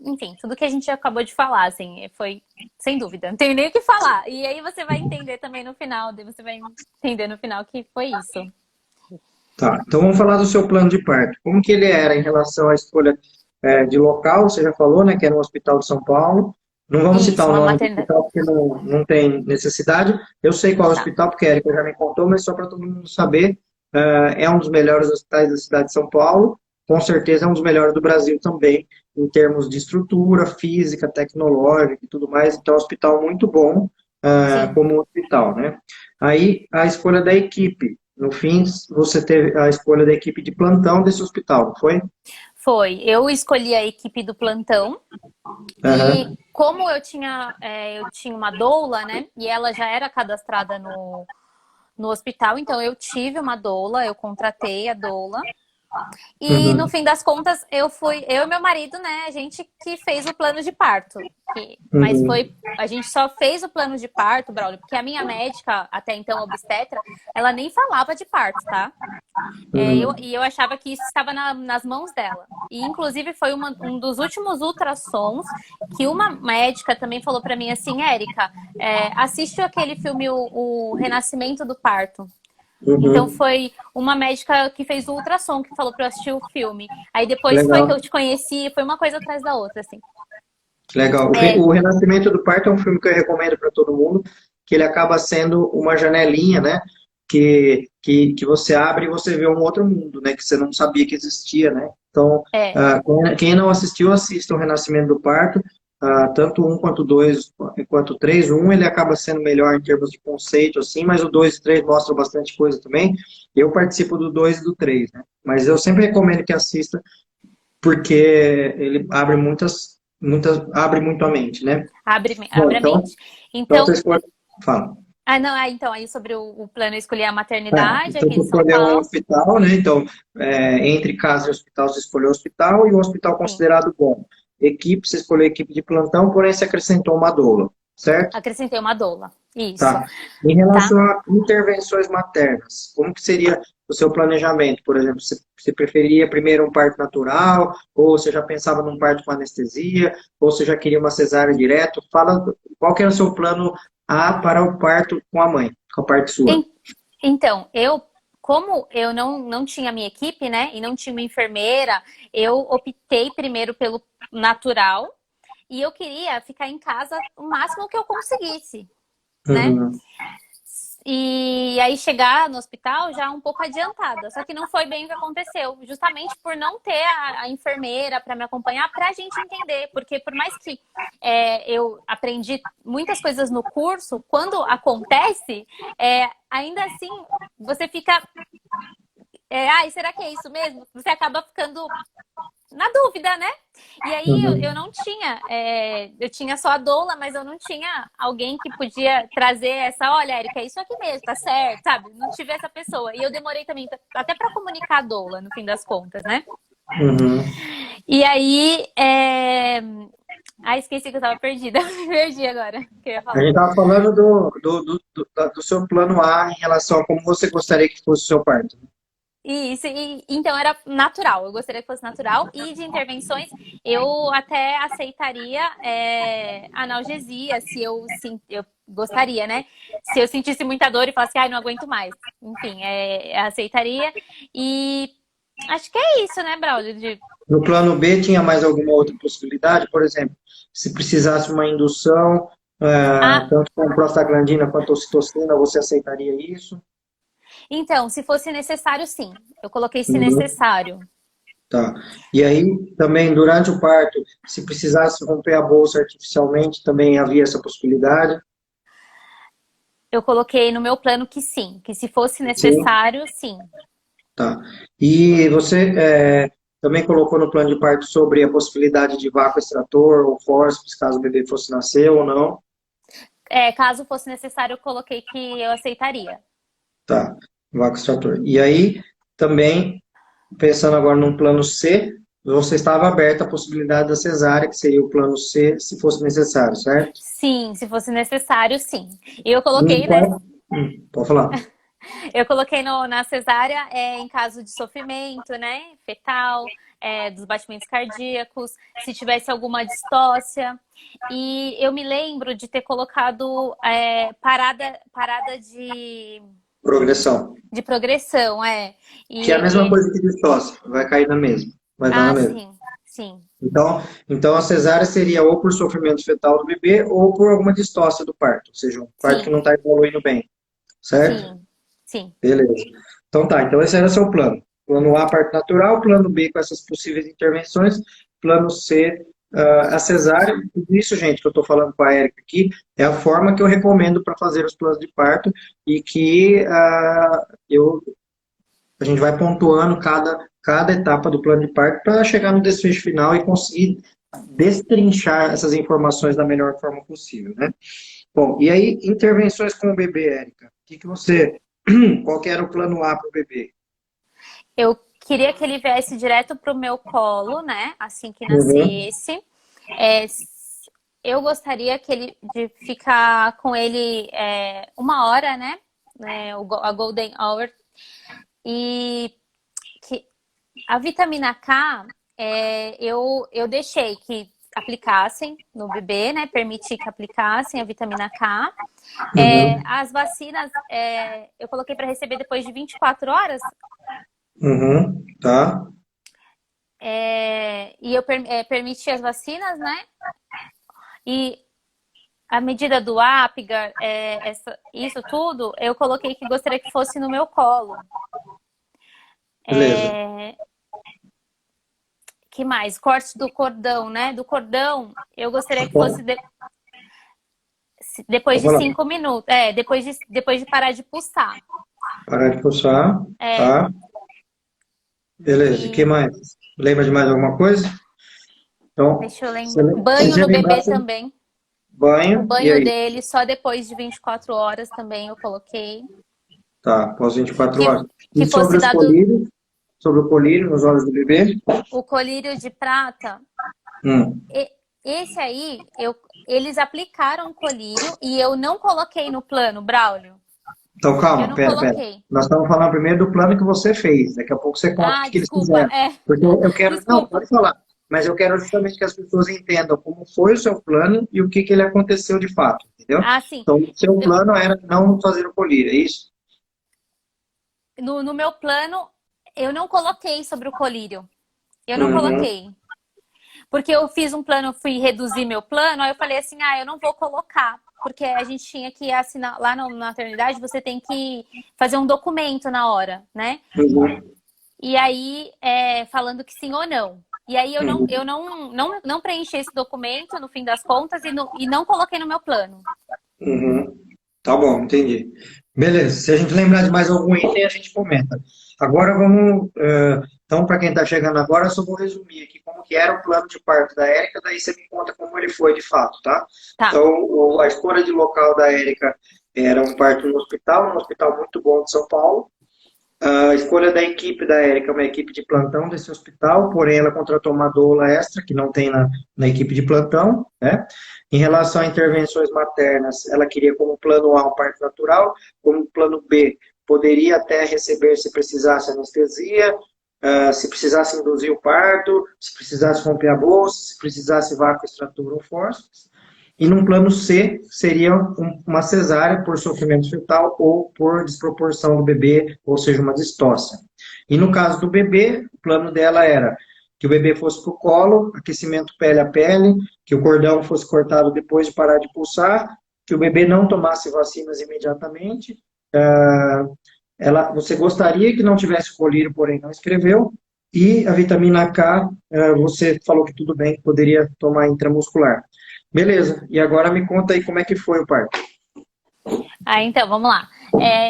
Enfim, tudo que a gente acabou de falar, assim, foi sem dúvida. Não tenho nem o que falar. E aí você vai entender também no final, você vai entender no final que foi isso. Tá, então vamos falar do seu plano de parto. Como que ele era em relação à escolha de local? Você já falou, né, que era um hospital de São Paulo. Não vamos citar Isso, o uma nome do maternidade. hospital porque não tem necessidade. Eu sei qual é o Tá. hospital, porque a Erika já me contou, mas só para todo mundo saber, é um dos melhores hospitais da cidade de São Paulo. Com certeza é um dos melhores do Brasil também, em termos de estrutura física, tecnológica e tudo mais. Então, é um hospital muito bom, Sim. como hospital, né? Aí, a escolha da equipe. No fim, você teve a escolha da equipe de plantão desse hospital, não foi? Foi. Eu escolhi a equipe do plantão. E Aham. como eu tinha uma doula, né? E ela já era cadastrada no hospital, então eu tive uma doula, eu contratei a doula. E no Uhum. fim das contas, eu e meu marido, né, a gente que fez o plano de parto. Mas Uhum. a gente só fez o plano de parto, Braulio, porque a minha médica, até então obstetra, ela nem falava de parto, tá? Uhum. E eu achava que isso estava nas mãos dela. E, inclusive, foi um dos últimos ultrassons que uma médica também falou para mim assim, Érica, assiste aquele filme, o Renascimento do Parto. Então, Uhum. foi uma médica que fez o ultrassom que falou para eu assistir o filme. Aí, depois foi que eu Legal. te conheci, foi uma coisa atrás da outra, assim. Legal. É, O Renascimento do Parto é um filme que eu recomendo para todo mundo, que ele acaba sendo uma janelinha, né? Que você abre e você vê um outro mundo, né? Que você não sabia que existia, né? Então, é, quem não assistiu, assista o Renascimento do Parto, tanto um quanto dois, quanto três. O um ele acaba sendo melhor em termos de conceito, assim, mas o dois e três mostram bastante coisa também. Eu participo do dois e do três, né? Mas eu sempre recomendo que assista, porque ele abre muito a mente, né? Bom, abre a mente. então você Então, escolhe, fala. então, aí sobre o plano, eu escolhi a maternidade Então aqui você de São escolheu um Paulo. hospital, né? Então, entre casa e hospital, você escolheu o hospital e o hospital Sim. considerado bom. Equipe, você escolheu a equipe de plantão, porém você acrescentou uma doula, certo? Acrescentei uma doula. Isso, Tá. Em tá? relação a intervenções maternas, como que seria o seu planejamento? Por exemplo, você preferia primeiro um parto natural, ou você já pensava num parto com anestesia, ou você já queria uma cesárea direto? Fala qual que era o seu plano A para o parto com a mãe, com a parte sua. En- Então, como eu não tinha minha equipe, né, e não tinha uma enfermeira, eu optei primeiro pelo natural e eu queria ficar em casa o máximo que eu conseguisse, né? Uhum. E aí chegar no hospital já um pouco adiantada. Só que não foi bem o que aconteceu, justamente por não ter a enfermeira para me acompanhar, para a gente entender. Porque por mais que eu aprendi muitas coisas no curso, quando acontece, ainda assim você fica. Ai, será que é isso mesmo? Você acaba ficando na dúvida, né? E aí eu Uhum. não tinha, eu tinha só a doula, mas eu não tinha alguém que podia trazer olha, Erika, é isso aqui mesmo, tá certo, sabe? Não tive essa pessoa. E eu demorei também até para comunicar a doula, no fim das contas, né? Uhum. E aí, esqueci que eu tava perdida. Me perdi agora, o que eu ia A falar. gente estava falando do seu plano A em relação a como você gostaria que fosse o seu parto. Isso, então era natural, eu gostaria que fosse natural. E de intervenções, eu até aceitaria analgesia, se eu gostaria, né? Se eu sentisse muita dor e falasse, ai, não aguento mais. Enfim, aceitaria. E acho que é isso, né, Braulio? No plano B, tinha mais alguma outra possibilidade? Por exemplo, se precisasse uma indução, Ah, tanto com prostaglandina quanto ocitocina, você aceitaria isso? então, se fosse necessário, sim. Eu coloquei se Uhum. necessário. Tá. E aí, também, durante o parto, se precisasse romper a bolsa artificialmente, também havia essa possibilidade? Eu coloquei no meu plano que sim, que se fosse Sim. necessário, sim. Tá. E você também colocou no plano de parto sobre a possibilidade de vácuo extrator ou fórceps, caso o bebê fosse nascer ou não. Caso fosse necessário, eu coloquei que eu aceitaria. Tá, vácuo extrator. E aí, também, pensando agora num plano C, você estava aberta a possibilidade da cesárea, que seria o plano C, se fosse necessário, certo? Sim, se fosse necessário, sim. E eu Em coloquei, né? qual... Pode falar. Eu coloquei na cesárea em caso de sofrimento, né? Fetal, dos batimentos cardíacos, se tivesse alguma distócia. E eu me lembro de ter colocado parada Progressão. de progressão, Que é a mesma E, coisa que distócia, vai cair na mesma, vai dar na mesma. sim, sim, Então, a cesárea seria ou por sofrimento fetal do bebê ou por alguma distócia do parto, ou seja, um parto que sim, não está evoluindo bem, certo? sim, sim. Beleza. Então tá, então esse era o seu plano. Plano A, parto natural, plano B com essas possíveis intervenções, plano C, a cesárea. Tudo isso, gente, que eu estou falando com a Érica aqui, é a forma que eu recomendo para fazer os planos de parto e que a gente vai pontuando cada etapa do plano de parto para chegar no desfecho final e conseguir destrinchar essas informações da melhor forma possível, né? Bom, e aí, intervenções com o bebê, Érica. Qual que era o plano A para o bebê? Eu queria que ele viesse direto pro meu colo, né? Assim que Uhum, nascesse. Eu gostaria de ficar com ele 1 hora, né? A Golden Hour. E que a vitamina K, eu deixei que aplicassem no bebê, né? Permiti que aplicassem a vitamina K. uhum, As vacinas, eu coloquei para receber depois de 24 horas. uhum, tá, E eu permiti as vacinas, né? E a medida do Apgar, isso tudo, eu coloquei que gostaria que fosse no meu colo. beleza. Que mais? Corte do cordão, né? Do cordão, eu gostaria que fosse depois Vou de falar. 5 minutos. Depois de parar de pulsar. Parar de pulsar, É, tá, beleza. E o que e mais? Lembra de mais alguma coisa? Então, deixa eu você lembrar. Banho você no lembrar bebê assim, também. O banho, e banho aí? dele só depois de 24 horas também eu coloquei. Tá, após 24 Que, horas. que E fosse dado sobre o colírio nos olhos do bebê? o colírio de prata. Hum. Esse aí, eles aplicaram o colírio e eu não coloquei no plano, Braulio. Então, Eu calma, não pera. coloquei. Nós estamos falando primeiro do plano que você fez. Daqui a pouco você conta o Ah, que eles desculpa. fizeram. Porque eu quero. Não, Desculpa. pode falar. Mas eu quero justamente que as pessoas entendam como foi o seu plano e o que ele aconteceu de fato, entendeu? Ah, sim. Então, o seu plano era não fazer o colírio, é isso? No meu plano, eu não coloquei sobre o colírio. Eu não Uhum, coloquei. Porque eu fiz um plano, fui reduzir meu plano, aí eu falei assim, eu não vou colocar. Porque a gente tinha que assinar, lá na maternidade, você tem que fazer um documento na hora, né? uhum, E aí, falando que sim ou não. E aí eu uhum, não preenchi esse documento, no fim das contas, e não coloquei no meu plano. uhum. Tá bom, entendi. Beleza, se a gente lembrar de mais algum item, a gente comenta. Agora vamos. Então, para quem está chegando agora, eu só vou resumir aqui como que era o plano de parto da Érica, daí você me conta como ele foi de fato, tá? Tá, Então, a escolha de local da Érica era um parto no hospital, um hospital muito bom de São Paulo. A escolha da equipe da Érica é uma equipe de plantão desse hospital, porém ela contratou uma doula extra, que não tem na equipe de plantão, né? Em relação a intervenções maternas, ela queria como plano A um parto natural, como plano B, poderia até receber se precisasse anestesia, se precisasse induzir o parto, se precisasse romper a bolsa, se precisasse vácuo extrator ou fórceps. E num plano C, seria uma cesárea por sofrimento fetal ou por desproporção do bebê, ou seja, uma distócia. E no caso do bebê, o plano dela era que o bebê fosse para o colo, aquecimento pele a pele, que o cordão fosse cortado depois de parar de pulsar, que o bebê não tomasse vacinas imediatamente. Você gostaria que não tivesse colírio, porém não escreveu. E a vitamina K, você falou que tudo bem, que poderia tomar intramuscular. Beleza, e agora me conta aí como é que foi o parto. então, vamos lá.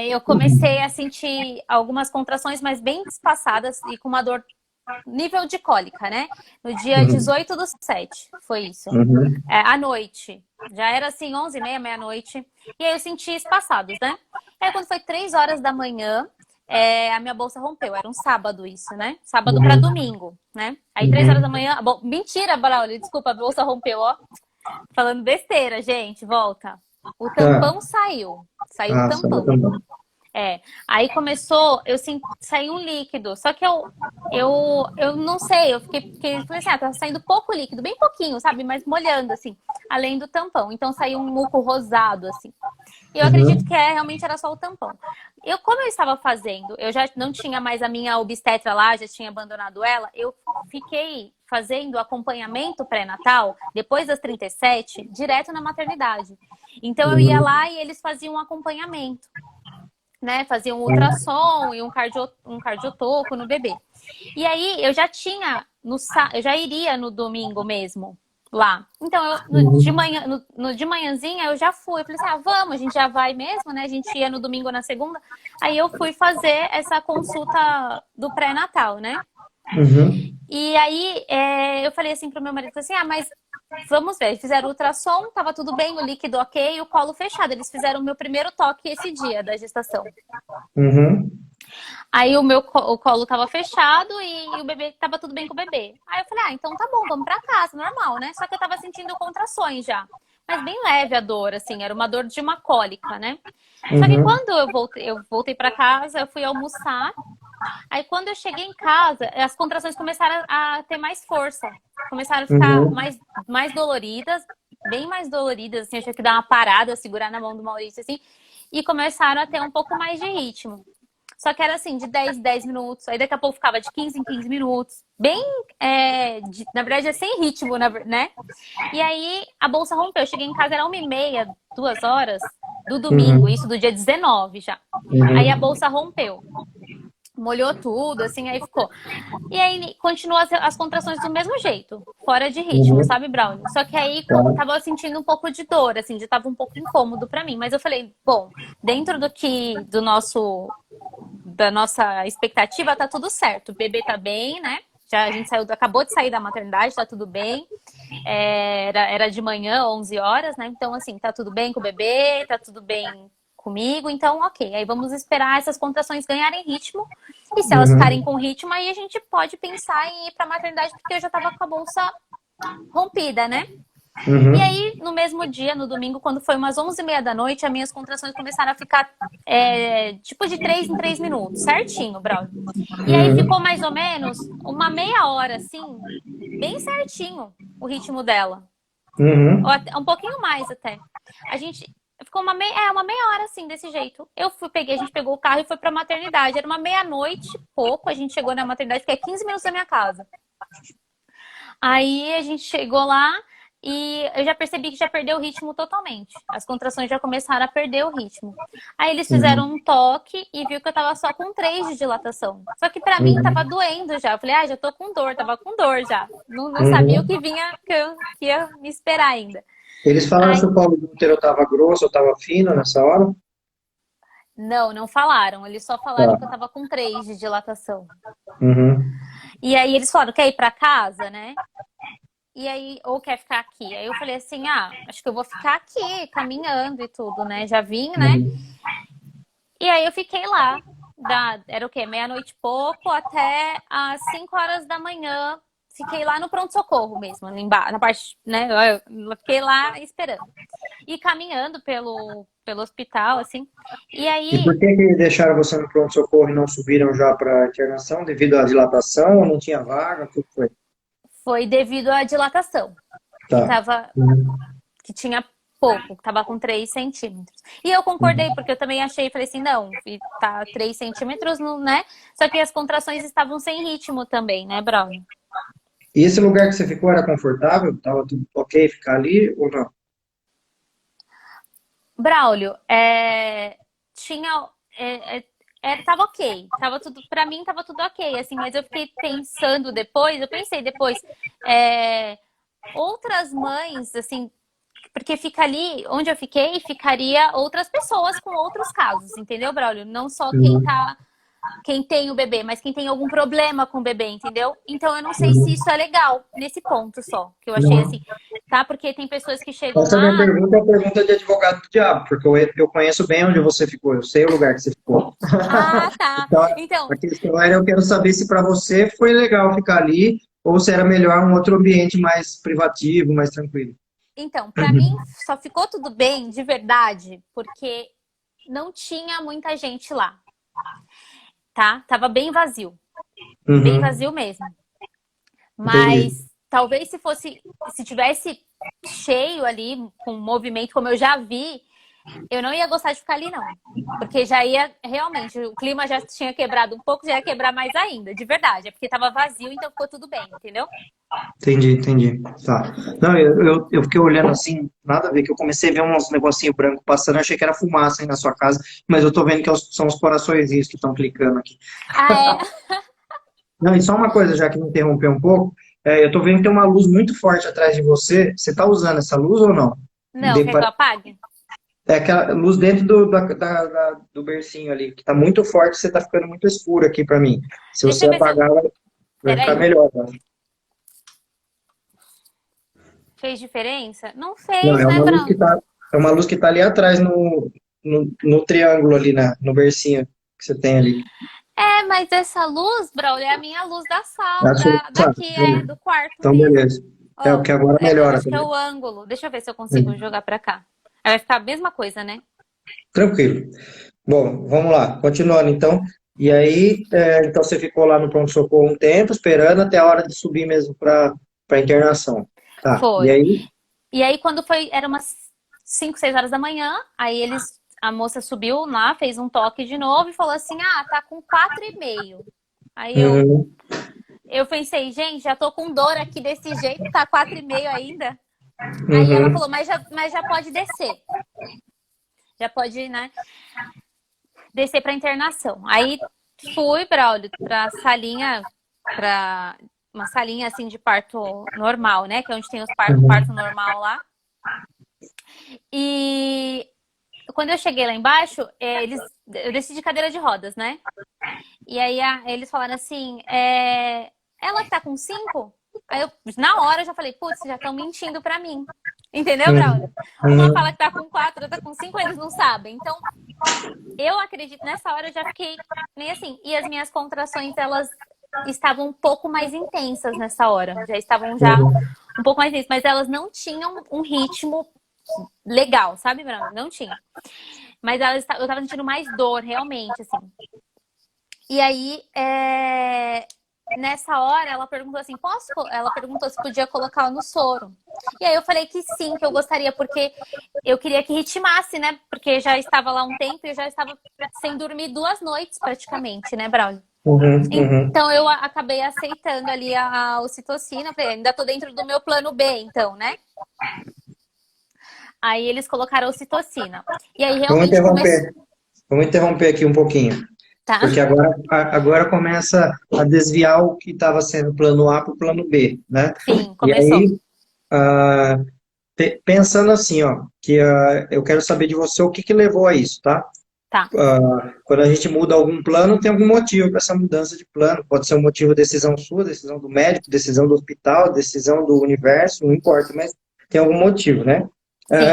Eu comecei a sentir algumas contrações, mas bem espaçadas e com uma dor nível de cólica, né? No dia Uhum. 18/7, foi isso. Uhum. À noite. Já era assim, 11h30, meia-noite. E aí eu senti espaçados, né? Aí quando foi 3 horas da manhã, a minha bolsa rompeu. Era um sábado isso, né? Sábado para Uhum. domingo, né? Aí 3 horas da Uhum. manhã... Bom, mentira, Braulio, desculpa, a bolsa rompeu, ó. Falando besteira, gente, volta. O Tá. tampão saiu. Saiu o Ah, saiu tampão. também. Aí começou, eu saiu um líquido, só que eu não sei, falei assim, tá saindo pouco líquido, bem pouquinho, sabe, mas molhando, assim, além do tampão. Então saiu um muco rosado, assim. E eu acredito que Uhum. realmente era só o tampão. Como eu estava fazendo, eu já não tinha mais a minha obstetra lá, já tinha abandonado ela, eu fiquei fazendo acompanhamento pré-natal, depois das 37, direto na maternidade. Então eu ia Uhum. lá e eles faziam um acompanhamento, né? Faziam um Uhum. ultrassom e um cardiotoco no bebê. E aí eu já tinha, eu já iria no domingo mesmo lá. Então, de Uhum. manhã, de manhãzinha eu já fui. Eu falei assim, vamos, a gente já vai mesmo, né? A gente ia no domingo ou na segunda. Aí eu fui fazer essa consulta do pré-natal, né? Uhum. E aí eu falei assim pro meu marido, assim, mas vamos ver. Eles fizeram ultrassom, tava tudo bem, o líquido ok, o colo fechado. Eles fizeram o meu primeiro toque esse dia da gestação. Uhum. Aí o colo tava fechado e o bebê tava tudo bem com o bebê. Aí eu falei, então tá bom, vamos pra casa, normal, né? Só que eu tava sentindo contrações já. Mas bem leve a dor, assim, era uma dor de uma cólica, né? Só que Uhum. quando eu voltei pra casa, eu fui almoçar. Aí quando eu cheguei em casa, as contrações começaram a ter mais força. Começaram a ficar Uhum. mais doloridas, bem mais doloridas, assim, eu tinha que dar uma parada, segurar na mão do Maurício, assim, e começaram a ter um pouco mais de ritmo. Só que era assim, de 10 em 10 minutos. Aí daqui a pouco ficava de 15 em 15 minutos. Bem, na verdade, é sem ritmo, né? E aí a bolsa rompeu. Eu cheguei em casa, era 1h30, 2 horas do domingo, Uhum. isso do dia 19 já. Aí a Uhum. bolsa rompeu. Molhou tudo, assim, aí ficou. E aí continuou as contrações do mesmo jeito, fora de ritmo, Uhum. sabe, Braulio? Só que aí Tá. tava sentindo um pouco de dor, assim, já tava um pouco incômodo pra mim. Mas eu falei, bom, dentro da nossa expectativa, tá tudo certo. O bebê tá bem, né? Já a gente acabou de sair da maternidade, tá tudo bem. Era de manhã, 11 horas, né? Então, assim, tá tudo bem com o bebê, tá tudo bem comigo, então, ok. Aí vamos esperar essas contrações ganharem ritmo. E se elas ficarem Uhum. com ritmo, aí a gente pode pensar em ir pra maternidade, porque eu já tava com a bolsa rompida, né? E Uhum. aí, no mesmo dia, no domingo, quando foi umas 11h30 da noite, as minhas contrações começaram a ficar tipo de 3 em 3 minutos, certinho, Braulio. E aí ficou Uhum. mais ou menos uma meia hora, assim, bem certinho o ritmo dela. Ou Uhum. até, um pouquinho mais até. A gente ficou uma meia hora assim, desse jeito. A gente pegou o carro e foi pra maternidade. Era uma meia-noite, pouco, a gente chegou na maternidade, que é 15 minutos da minha casa. Aí a gente chegou lá e eu já percebi que já perdeu o ritmo totalmente. As contrações já começaram a perder o ritmo. Aí eles fizeram Uhum. um toque e viu que eu tava só com 3 de dilatação. Só que pra mim tava Uhum. doendo já. Eu falei, já tô com dor, tava com dor já. Não sabia o Uhum. que vinha, que ia me esperar ainda. Eles falaram se Aí, o colo do útero estava grosso ou estava fino nessa hora? não falaram. Eles só falaram Tá. que eu tava com 3 de dilatação. Uhum. E aí eles falaram, quer ir pra casa, né? E aí, ou quer ficar aqui? Aí eu falei assim, acho que eu vou ficar aqui, caminhando e tudo, né? Já vim, né? Uhum. E aí eu fiquei lá, era o quê? Meia-noite e pouco até às 5 horas da manhã. Fiquei lá no pronto-socorro mesmo, na parte, né? Eu fiquei lá esperando. E caminhando pelo hospital, assim. E E por aí, que deixaram você no pronto-socorro e não subiram já para a internação? Devido à dilatação ou não tinha vaga? O que foi? foi devido à dilatação, que Tá. tava Uhum. que tinha pouco, que tava com 3 centímetros. E eu concordei, Uhum. porque eu também achei, falei assim, não, tá 3 centímetros, né? Só que as contrações estavam sem ritmo também, né, Bruno? E esse lugar que você ficou era confortável? Tava tudo ok ficar ali ou não? Braulio, tinha. Tava ok, tava tudo, pra mim tava tudo ok, assim, mas eu fiquei pensando depois, outras mães, assim, porque fica ali, onde eu ficaria outras pessoas com outros casos, entendeu, Braulio? Não só quem Uhum. tá quem tem o bebê, mas quem tem algum problema com o bebê, entendeu? Então eu não sei se isso é legal nesse ponto só, que eu achei assim, tá? Porque tem pessoas que chegam Essa minha lá. pergunta é a pergunta de advogado do diabo, porque eu conheço bem onde você ficou, eu sei o lugar que você ficou. Ah, tá. Então, Então, a questão era, eu quero saber se para você foi legal ficar ali, ou se era melhor um outro ambiente mais privativo, mais tranquilo. então, para mim só ficou tudo bem de verdade, porque não tinha muita gente lá, tá? Tava bem Uhum, vazio mesmo. entendi. Mas talvez se tivesse cheio ali, com movimento, como eu já vi, eu não ia gostar de ficar ali, não. Porque já ia, realmente, o clima já tinha quebrado um pouco, já ia quebrar mais ainda, de verdade. É porque tava vazio, então ficou tudo bem, entendeu? Entendi. Tá. Não, eu fiquei olhando assim, nada a ver, que eu comecei a ver uns negocinho branco passando, eu achei que era fumaça aí na sua casa, mas eu tô vendo que são os coraçõezinhos que estão clicando aqui. Ah, é? Não, e só uma coisa, já que me interrompeu um pouco, eu tô vendo que tem uma luz muito forte atrás de você. Você tá usando essa luz ou não? Não, quer que eu apague? É aquela luz dentro do bercinho ali, que tá muito forte, você tá ficando muito escuro aqui pra mim. Se Deixa você eu ver se eu. apagar, vai ficar Peraí. melhor, tá? Fez diferença? Não Não, fez, né, Bruno? é uma luz que tá ali atrás no triângulo ali, no bercinho que você tem ali. É, mas essa luz, Braulio, é a minha luz da É sala, a sua, sabe? daqui, do quarto Então, mesmo. beleza. É o Ó, que agora eu melhora acho que é também. o ângulo. Deixa eu ver se eu consigo jogar pra cá. Aí vai ficar a mesma coisa, né? Tranquilo. Bom, vamos lá, continuando então. E aí, então você ficou lá no pronto-socorro um tempo, esperando até a hora de subir mesmo para internação. Tá. E Foi. aí? E aí, quando foi, era umas 5, 6 horas da manhã, aí a moça subiu lá, fez um toque de novo e falou assim: ah, tá com 4,5. Aí Uhum, eu pensei, gente, já tô com dor aqui desse jeito, tá 4,5 ainda. Aí ela uhum, falou, mas já pode descer. Já pode, né, descer pra internação. Aí fui, Braulio, pra salinha, pra uma salinha assim de parto normal, né? Que é onde tem o parto uhum, normal lá. E quando eu cheguei lá embaixo, eu desci de cadeira de rodas, né? E aí eles falaram assim, ela que tá com 5? Aí eu, na hora, eu já falei, putz, já estão mentindo pra mim. Entendeu, uhum, Braulio? Uma fala uhum, que tá com 4, outra tá com 5, eles não sabem. Então, eu acredito, nessa hora eu já fiquei meio assim. E as minhas contrações, elas estavam um pouco mais intensas nessa hora. Já estavam já uhum, um pouco mais intensas. Mas elas não tinham um ritmo legal, sabe, Bruno? Não tinha. Mas eu tava sentindo mais dor, realmente, assim. E aí, nessa hora, ela perguntou assim, Ela perguntou se podia colocá-la no soro. E aí eu falei que sim, que eu gostaria, porque eu queria que ritmasse, né? Porque já estava lá um tempo e eu já estava sem dormir 2 noites praticamente, né, Braulio? uhum, uhum. Então eu acabei aceitando ali a ocitocina, falei, ainda tô dentro do meu plano B, então, né? Aí eles colocaram a ocitocina. E aí Vamos realmente começou, interromper. Vamos interromper aqui um pouquinho, tá? porque agora começa a desviar o que estava sendo plano A para o plano B, né? Sim, E começou. aí, ah, pensando assim, ó, que eu quero saber de você o que que levou a isso, tá? Tá. Quando a gente muda algum plano, tem algum motivo para essa mudança de plano. Pode ser um motivo decisão sua, decisão do médico, decisão do hospital, decisão do universo, não importa, mas tem algum motivo, né? Sim.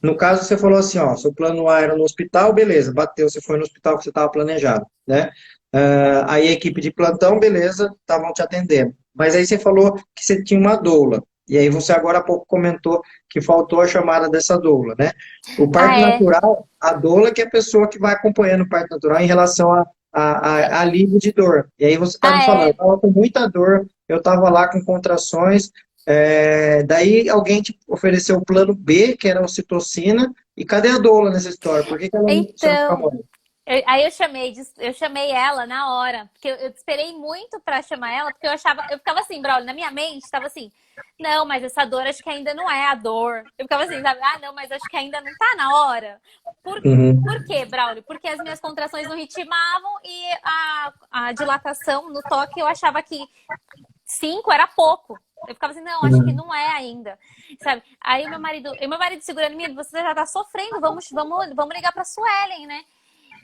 No caso, você falou assim, ó, seu plano A era no hospital, beleza, bateu, você foi no hospital que você estava planejado, né? Aí a equipe de plantão, beleza, estavam te atendendo. Mas aí você falou que você tinha uma doula. E aí você agora há pouco comentou que faltou a chamada dessa doula, né? O Ah, parto é. natural, a doula que é a pessoa que vai acompanhando o parto natural em relação a alívio de dor. E aí você está me Ah, falando, eu é. estava com muita dor, eu estava lá com contrações, daí alguém te ofereceu o plano B, que era a ocitocina, e cadê a doula nessa história? Por que que você não Então, chamou? aí eu chamei ela na hora, porque eu esperei muito pra chamar ela, porque eu ficava assim, Braulio, na minha mente, estava assim, não, mas essa dor acho que ainda não é a dor. Eu ficava assim, sabe? Ah, não, mas acho que ainda não tá na hora. Por, Uhum, por quê, Braulio? Porque as minhas contrações não ritmavam e a dilatação no toque eu achava que 5 era pouco. Eu ficava assim, não, acho que uhum, não é ainda, sabe? Aí meu marido segurando em mim, você já tá sofrendo, vamos ligar pra Suelen, né?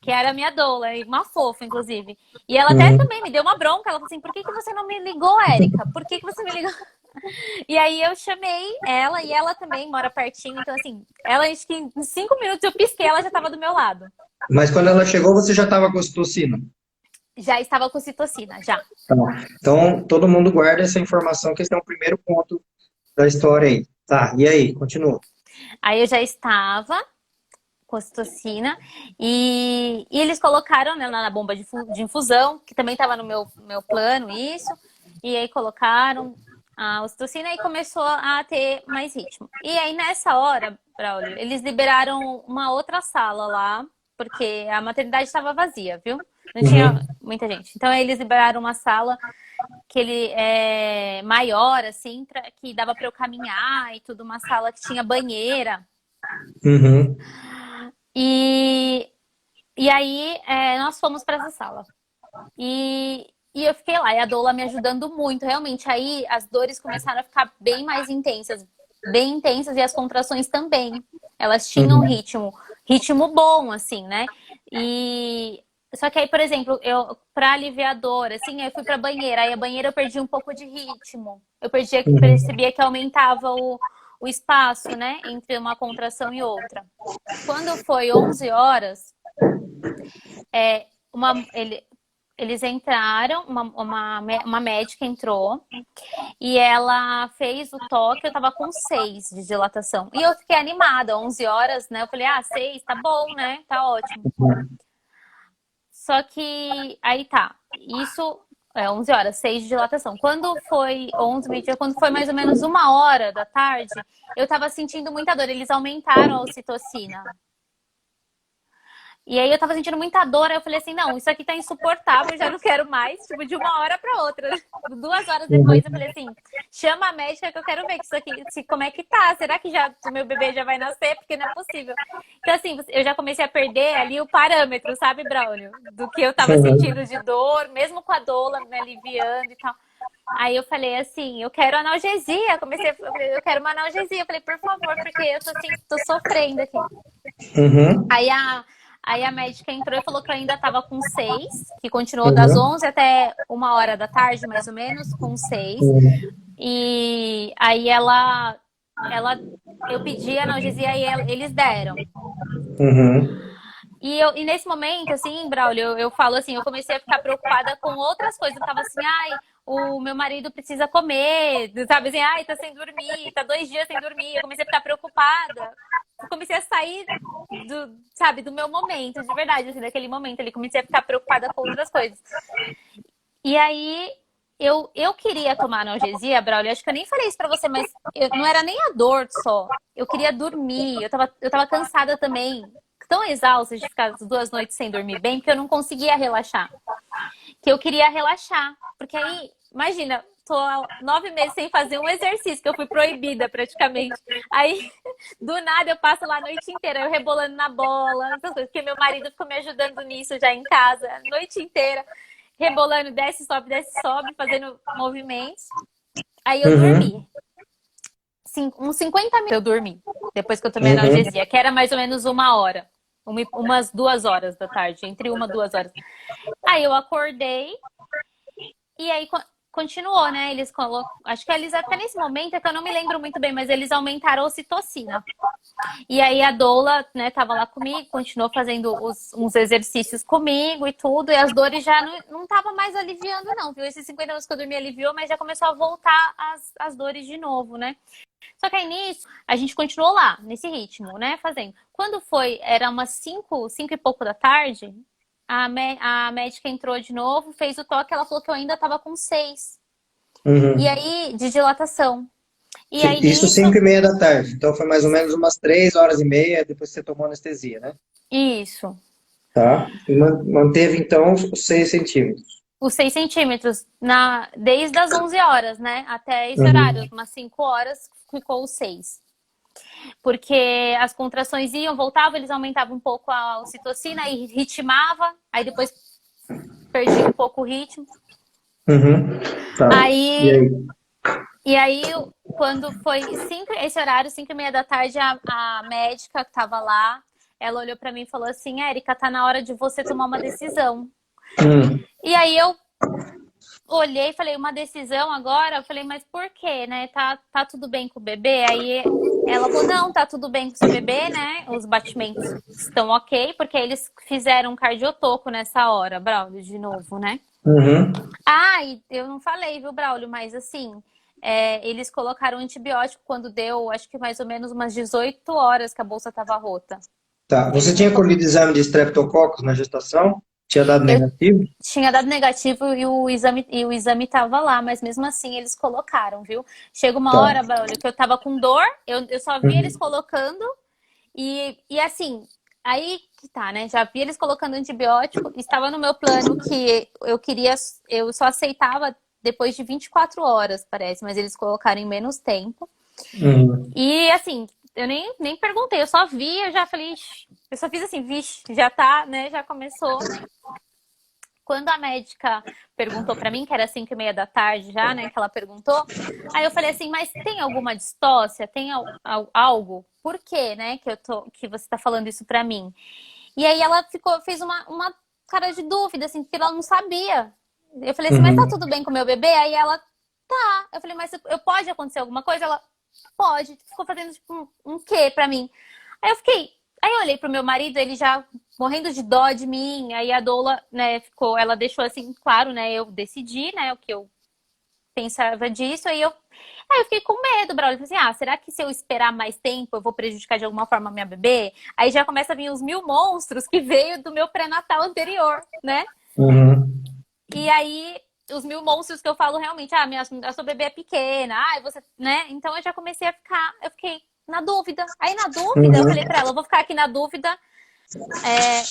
que era a minha doula, uma fofa, inclusive. E ela até também me deu uma bronca. Ela falou assim, por que você não me ligou, Érica? Por que você me ligou? E aí eu chamei ela, e ela também mora pertinho. Então, assim, ela, acho que em 5 minutos eu pisquei, ela já estava do meu lado. Mas quando ela chegou, você já estava com ocitocina? Já estava com ocitocina, já. Tá. Então, todo mundo guarda essa informação, que esse é o primeiro ponto da história aí. Tá, e aí? Continua. Aí eu já estava com ocitocina e eles colocaram, né, na bomba de infusão, que também estava no meu plano, isso. E aí colocaram a ocitocina e começou a ter mais ritmo. E aí nessa hora, Braulio, eles liberaram uma outra sala lá, porque a maternidade estava vazia, viu? Não tinha muita gente. Então eles liberaram uma sala que ele é maior, assim, que dava para eu caminhar e tudo, uma sala que tinha banheira. E aí nós fomos para essa sala. E eu fiquei lá, e a doula me ajudando muito, realmente. Aí as dores começaram a ficar bem mais intensas, e as contrações também. Elas tinham ritmo bom, assim, né? Só que aí, por exemplo, pra aliviar a dor, assim, eu fui pra banheira. Aí a banheira eu perdi um pouco de ritmo. Percebia que aumentava o espaço, né? Entre uma contração e outra. Quando foi 11 horas, eles entraram, uma médica entrou e ela fez o toque, eu tava com 6 de dilatação. E eu fiquei animada, 11 horas, né? Eu falei, 6, tá bom, né? Tá ótimo. Só que, aí tá, isso 11 horas, 6 de dilatação. Quando foi 11, meio-dia, quando foi mais ou menos 1 hora da tarde, eu tava sentindo muita dor, eles aumentaram a ocitocina. E aí eu tava sentindo muita dor, aí eu falei assim, não, isso aqui tá insuportável, eu já não quero mais, tipo, de 1 hora pra outra. 2 horas depois eu falei assim, chama a médica que eu quero ver que isso aqui, como é que tá, será que o meu bebê já vai nascer? Porque não é possível. Então assim, eu já comecei a perder ali o parâmetro, sabe, Braulio? Do que eu tava sentindo de dor, mesmo com a doula me aliviando e tal. Aí eu falei assim, eu quero analgesia, eu quero uma analgesia. Eu falei, por favor, porque eu tô sofrendo aqui. Aí a médica entrou e falou que eu ainda estava com 6, que continuou das 11 até 1 hora da tarde, mais ou menos, com 6. E aí eu pedi analgesia e eles deram. E nesse momento, assim, Braulio, eu falo assim, eu comecei a ficar preocupada com outras coisas. Eu tava assim, o meu marido precisa comer, sabe assim, tá sem dormir, tá 2 dias sem dormir. Eu comecei a ficar preocupada. Eu comecei a sair do meu momento, de verdade, assim, daquele momento ali. Comecei a ficar preocupada com outras coisas. E aí, eu queria tomar analgesia, Braulio, acho que eu nem falei isso pra você, mas não era nem a dor só. Eu queria dormir, eu tava cansada também. Tão exausta de ficar as 2 noites sem dormir bem, que eu não conseguia relaxar. Que eu queria relaxar. Porque aí, imagina, tô há 9 meses sem fazer um exercício, que eu fui proibida praticamente. Aí, do nada, eu passo lá a noite inteira, eu rebolando na bola, essas coisas, porque meu marido ficou me ajudando nisso já em casa, a noite inteira, rebolando, desce, sobe, fazendo movimentos. Aí eu dormi. Uns 50 minutos eu dormi, depois que eu tomei analgesia, que era mais ou menos 1 hora. Umas 2 horas da tarde, entre 1 e 2 horas. Aí eu acordei e aí continuou, né? Acho que eles até nesse momento, é que eu não me lembro muito bem, mas eles aumentaram a ocitocina. E aí a doula, né, tava lá comigo, continuou fazendo uns exercícios comigo e tudo, e as dores já não tava mais aliviando não, viu? Esses 50 anos que eu dormi aliviou, mas já começou a voltar as dores de novo, né? Só que aí nisso, a gente continuou lá, nesse ritmo, né, fazendo. Quando era umas 5 e pouco da tarde, a médica entrou de novo, fez o toque, ela falou que eu ainda tava com 6. E aí, de dilatação. E aí, isso nisso... 5h30 da tarde, então foi mais ou menos umas 3h30 depois que você tomou anestesia, né? Isso. Tá, e manteve então os 6 centímetros. Os 6 centímetros, desde as 11 horas, né? Até esse horário, umas 5 horas, ficou os 6. Porque as contrações iam, voltavam, eles aumentavam um pouco a ocitocina e ritmava, aí depois perdia um pouco o ritmo. Tá. E aí, quando foi esse horário, 5h30 da tarde, a médica que estava lá, ela olhou pra mim e falou assim, Érica, tá na hora de você tomar uma decisão. Hum. E aí eu olhei e falei, uma decisão agora? Eu falei, mas por quê, né? Tá tudo bem com o bebê? Aí ela falou, não, tá tudo bem com o seu bebê, né? Os batimentos estão ok, porque eles fizeram um cardiotoco nessa hora, Braulio, de novo, né? Uhum. Ah, e eu não falei, viu, Braulio, mas assim, eles colocaram antibiótico quando deu, acho que mais ou menos umas 18 horas que a bolsa tava rota. Tá. Você Eles não tinha colhido exame de estreptococcus na gestação? Tinha dado Eu negativo? tinha dado negativo e o exame tava lá, mas mesmo assim eles colocaram, viu? Chega uma Tá. hora, Braulio, que eu tava com dor, eu só vi eles Uhum. colocando e assim, aí que tá, né? Já vi eles colocando antibiótico, estava no meu plano que eu queria, eu só aceitava depois de 24 horas, parece, mas eles colocaram em menos tempo. Uhum. E assim, eu nem perguntei, eu só vi, eu já falei, "Ixi", eu só fiz assim, vixe, já tá, né? Já começou. Quando a médica perguntou pra mim, que era 5:30 da tarde já, né, que ela perguntou, aí eu falei assim, mas tem alguma distócia? Tem algo? Por quê, né, que você tá falando isso pra mim? E aí ela fez uma cara de dúvida, assim, porque ela não sabia. Eu falei assim, mas tá Uhum. tudo bem com o meu bebê? Aí ela, tá. Eu falei, mas pode acontecer alguma coisa? Ela, pode. Ficou fazendo tipo um quê pra mim? Aí eu fiquei. Aí eu olhei pro meu marido, ele já morrendo de dó de mim. Aí a doula, né, ela deixou assim, claro, né, eu decidi, né, o que eu pensava disso. Aí eu fiquei com medo, Braulio. Eu falei assim, será que se eu esperar mais tempo eu vou prejudicar de alguma forma a minha bebê? Aí já começa a vir os 1000 monstros que veio do meu pré-natal anterior, né? Uhum. E aí, os 1000 monstros que eu falo realmente, a sua bebê é pequena, você, né? Então eu já comecei eu fiquei na dúvida. Aí na dúvida, eu falei Uhum. pra ela, eu vou ficar aqui na dúvida. É,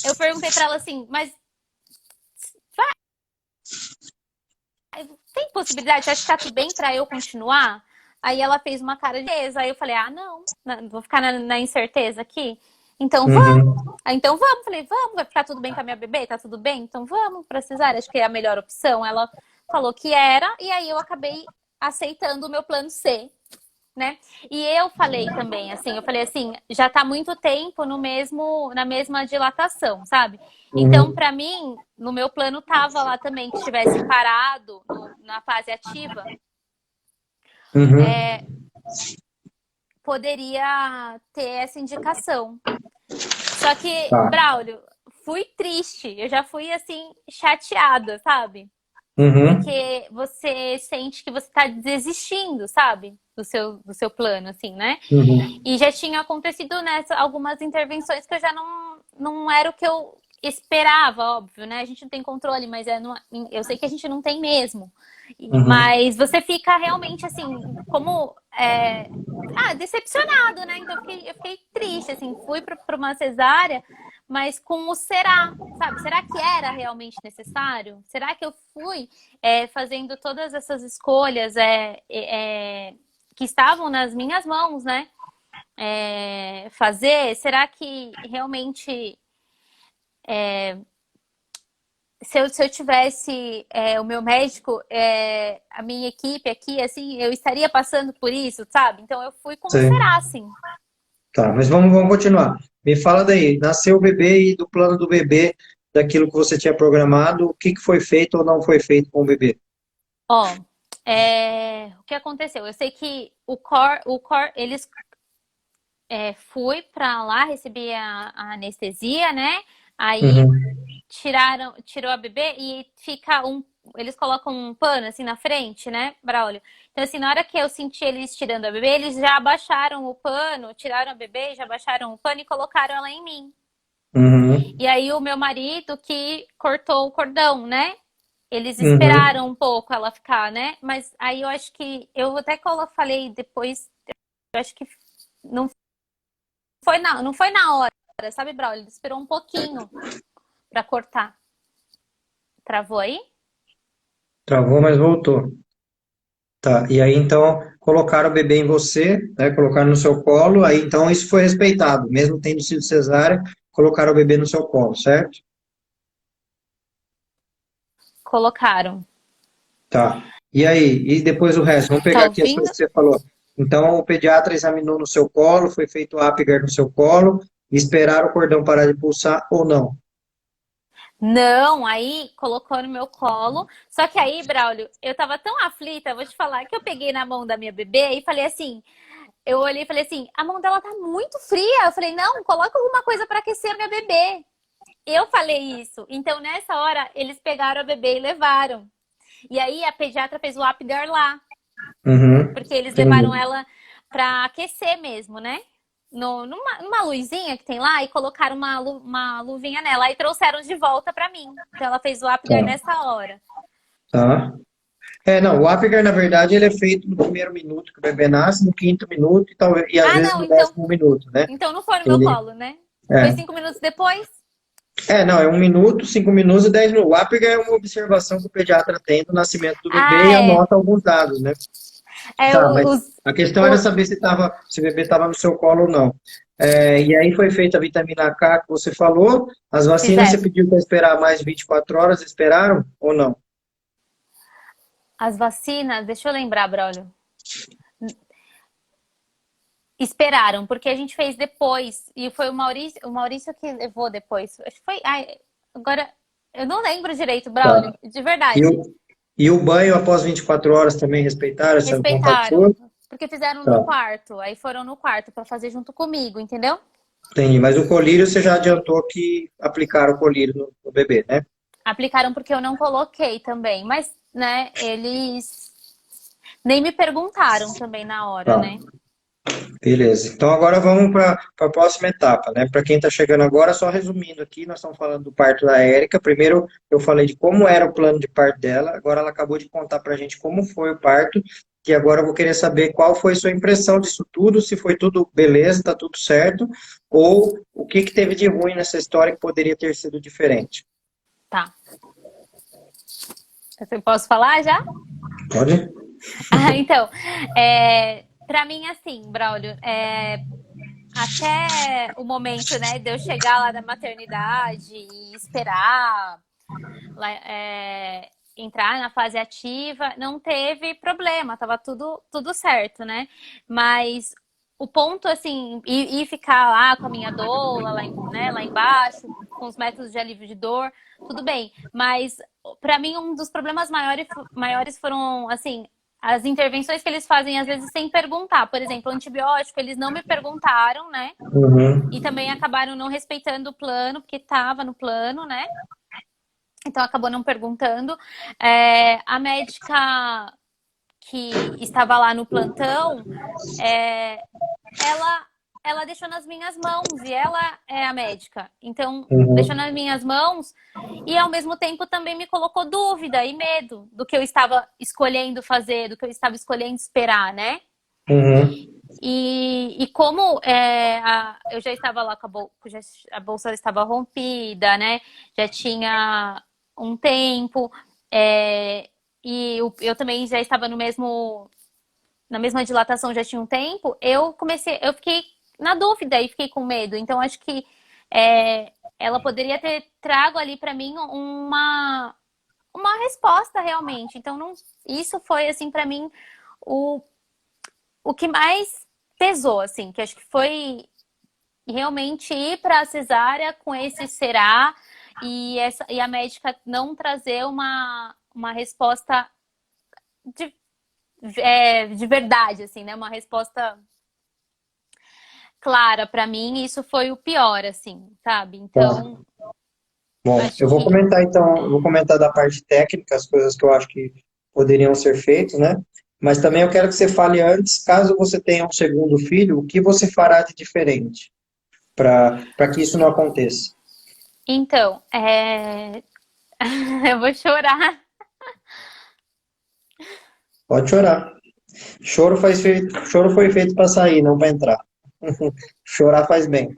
eu perguntei pra ela assim, mas tem possibilidade? Você acha que tá tudo bem pra eu continuar? Aí ela fez uma cara de certeza. Aí eu falei, não, vou ficar na incerteza aqui. Então vamos. Uhum. Então vamos. Falei, vamos, vai ficar tudo bem com a minha bebê? Tá tudo bem? Então vamos pra cesárea. Acho que é a melhor opção. Ela falou que era, e aí eu acabei aceitando o meu plano C, né? E eu falei também, assim, eu falei assim, já tá muito tempo na mesma dilatação, sabe? Então, Uhum. pra mim, no meu plano tava lá também que estivesse parado na fase ativa, Uhum. é, poderia ter essa indicação. Só que, Tá. Braulio, fui triste, eu já fui assim chateada, sabe? Uhum. Porque você sente que você tá desistindo, sabe? Do seu plano, assim, né? Uhum. E já tinha acontecido nessa algumas intervenções que eu já não era o que eu esperava, óbvio, né? A gente não tem controle, mas eu sei que a gente não tem mesmo. Uhum. Mas você fica realmente assim, como decepcionado, né? Então eu fiquei triste, assim, fui para uma cesárea, mas com o será, sabe? Será que era realmente necessário? Será que eu fui fazendo todas essas escolhas que estavam nas minhas mãos, né? Fazer? Será que realmente se eu tivesse o meu médico, a minha equipe aqui, assim, eu estaria passando por isso, sabe? Então eu fui como será, Sim. assim. Tá, mas vamos continuar. Me fala daí, nasceu o bebê e do plano do bebê, daquilo que você tinha programado, o que que foi feito ou não foi feito com o bebê? Ó, o que aconteceu? Eu sei que eles fui pra lá, recebi a anestesia, né? Aí Uhum. tirou a bebê e eles colocam um pano assim na frente, né, Braulio? Então, assim, na hora que eu senti eles tirando a bebê, eles já abaixaram o pano, tiraram a bebê, já abaixaram o pano e colocaram ela em mim. Uhum. E aí o meu marido que cortou o cordão, né? Eles Uhum. esperaram um pouco ela ficar, né? Mas aí eu acho que eu até falei depois, eu acho que não não foi na hora, sabe, Braulio? Ele esperou um pouquinho pra cortar. Travou aí? Travou, mas voltou. Tá, e aí então colocaram o bebê em você, né? Colocaram no seu colo, aí então isso foi respeitado, mesmo tendo sido cesárea, colocaram o bebê no seu colo, certo? Colocaram. Tá. E aí, e depois o resto? Vamos Tá pegar aqui as coisas ouvindo? que você falou. Então, o pediatra examinou no seu colo, foi feito o Apgar no seu colo, e esperar o cordão parar de pulsar ou não? Não, aí colocou no meu colo. Só que aí, Braulio, eu tava tão aflita, vou te falar, que eu peguei na mão da minha bebê e falei assim, eu olhei e falei assim, a mão dela tá muito fria. Eu falei, não, coloca alguma coisa para aquecer a minha bebê. Eu falei isso. Então, nessa hora, eles pegaram a bebê e levaram. E aí, a pediatra fez o Apgar lá, Uhum, porque eles levaram entendi. ela para aquecer mesmo, né? Numa luzinha que tem lá e colocaram uma luvinha nela. Aí trouxeram de volta para mim. Então, ela fez o Apgar Tá, nessa hora. tá. Não, o Apgar, na verdade, ele é feito no primeiro minuto que o bebê nasce, no quinto minuto e, talvez, e às Ah, vezes não, no então, 10º minuto, né? então não foi no meu Ele, colo, né? Foi é, 5 minutos depois? não, é 1 minuto, 5 minutos e 10 minutos. O Apgar é uma observação que o pediatra tem do nascimento do bebê e Ah, é. anota alguns dados, né? É Tá, mas os, a questão era o, saber se o bebê estava no seu colo ou não. E aí foi feita a vitamina K que você falou, as vacinas você fizeram. pediu para esperar mais 24 horas, esperaram ou não? As vacinas, deixa eu lembrar, Braulio. Esperaram, porque a gente fez depois. E foi o Maurício que levou depois. Acho que foi. Ai, agora, eu não lembro direito, Tá. Braulio, de E verdade. o, e o banho após 24 horas também respeitaram essa vontade Respeitaram, sua? porque fizeram no Tá, quarto. Aí foram no quarto para fazer junto comigo, entendeu? entendi. Mas o colírio você já adiantou que aplicaram o colírio no bebê, né? Aplicaram porque eu não coloquei também. Mas, né, eles nem me perguntaram também na hora, Tá. né? Beleza. Então agora vamos para a próxima etapa, né? Para quem está chegando agora, só resumindo aqui, nós estamos falando do parto da Érica. Primeiro eu falei de como era o plano de parto dela, agora ela acabou de contar para a gente como foi o parto, e agora eu vou querer saber qual foi sua impressão disso tudo, se foi tudo beleza, tá tudo certo, ou o que que teve de ruim nessa história que poderia ter sido diferente. Tá. Eu posso falar já? Pode? Ah, então, para mim, assim, Braulio, até o momento, né, de eu chegar lá da maternidade e esperar lá, entrar na fase ativa, não teve problema, tava tudo certo, né? Mas o ponto, assim, e ficar lá com a minha doula, né, lá embaixo, com os métodos de alívio de dor, tudo bem. Mas, para mim, um dos problemas maiores foram, assim, as intervenções que eles fazem, às vezes, sem perguntar. Por exemplo, o antibiótico, eles não me perguntaram, né? Uhum, E também acabaram não respeitando o plano, porque estava no plano, né? Então acabou não perguntando. A médica que estava lá no plantão, é, ela, ela deixou nas minhas mãos e ela é a médica. Então deixou uhum, nas minhas mãos e ao mesmo tempo também me colocou dúvida e medo do que eu estava escolhendo fazer, do que eu estava escolhendo esperar, né? uhum, E como eu já estava lá com a bolsa estava rompida, né? Já tinha um tempo, e eu também já estava na mesma dilatação já tinha um tempo, eu fiquei na dúvida e fiquei com medo. Então acho que ela poderia ter trago ali para mim uma resposta realmente. Então não, isso foi assim para mim o o que mais pesou, assim, que acho que foi realmente ir para a cesárea com esse será e a médica não trazer uma resposta de, de verdade, assim, né? Uma resposta clara para mim, isso foi o pior, assim, sabe? tá. Então, Bom, acho eu vou que. comentar então, eu vou comentar da parte técnica, as coisas que eu acho que poderiam ser feitas, né? Mas também eu quero que você fale antes, caso você tenha um segundo filho, o que você fará de diferente para que isso não aconteça? Então, eu vou chorar. Pode chorar. Choro foi feito para sair, não para entrar. Chorar faz bem.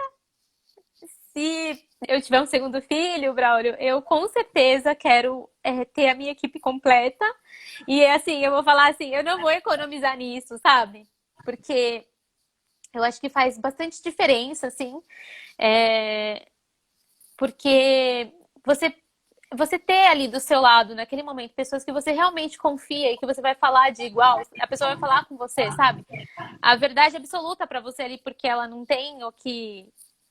Se eu tiver um segundo filho, Braulio, eu com certeza quero ter a minha equipe completa. E assim, eu vou falar assim, eu não vou economizar nisso, sabe? Porque eu acho que faz bastante diferença, assim. É, porque você ter ali do seu lado, naquele momento, pessoas que você realmente confia e que você vai falar de igual, a pessoa vai falar com você, sabe? A verdade absoluta pra você ali, porque ela não tem o que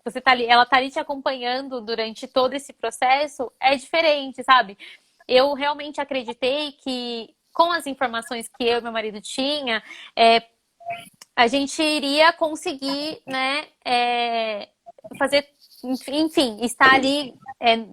você tá ali, ela tá ali te acompanhando durante todo esse processo, é diferente, sabe? Eu realmente acreditei que com as informações que eu e meu marido tinha, a gente iria conseguir, né, fazer, enfim, estar ali,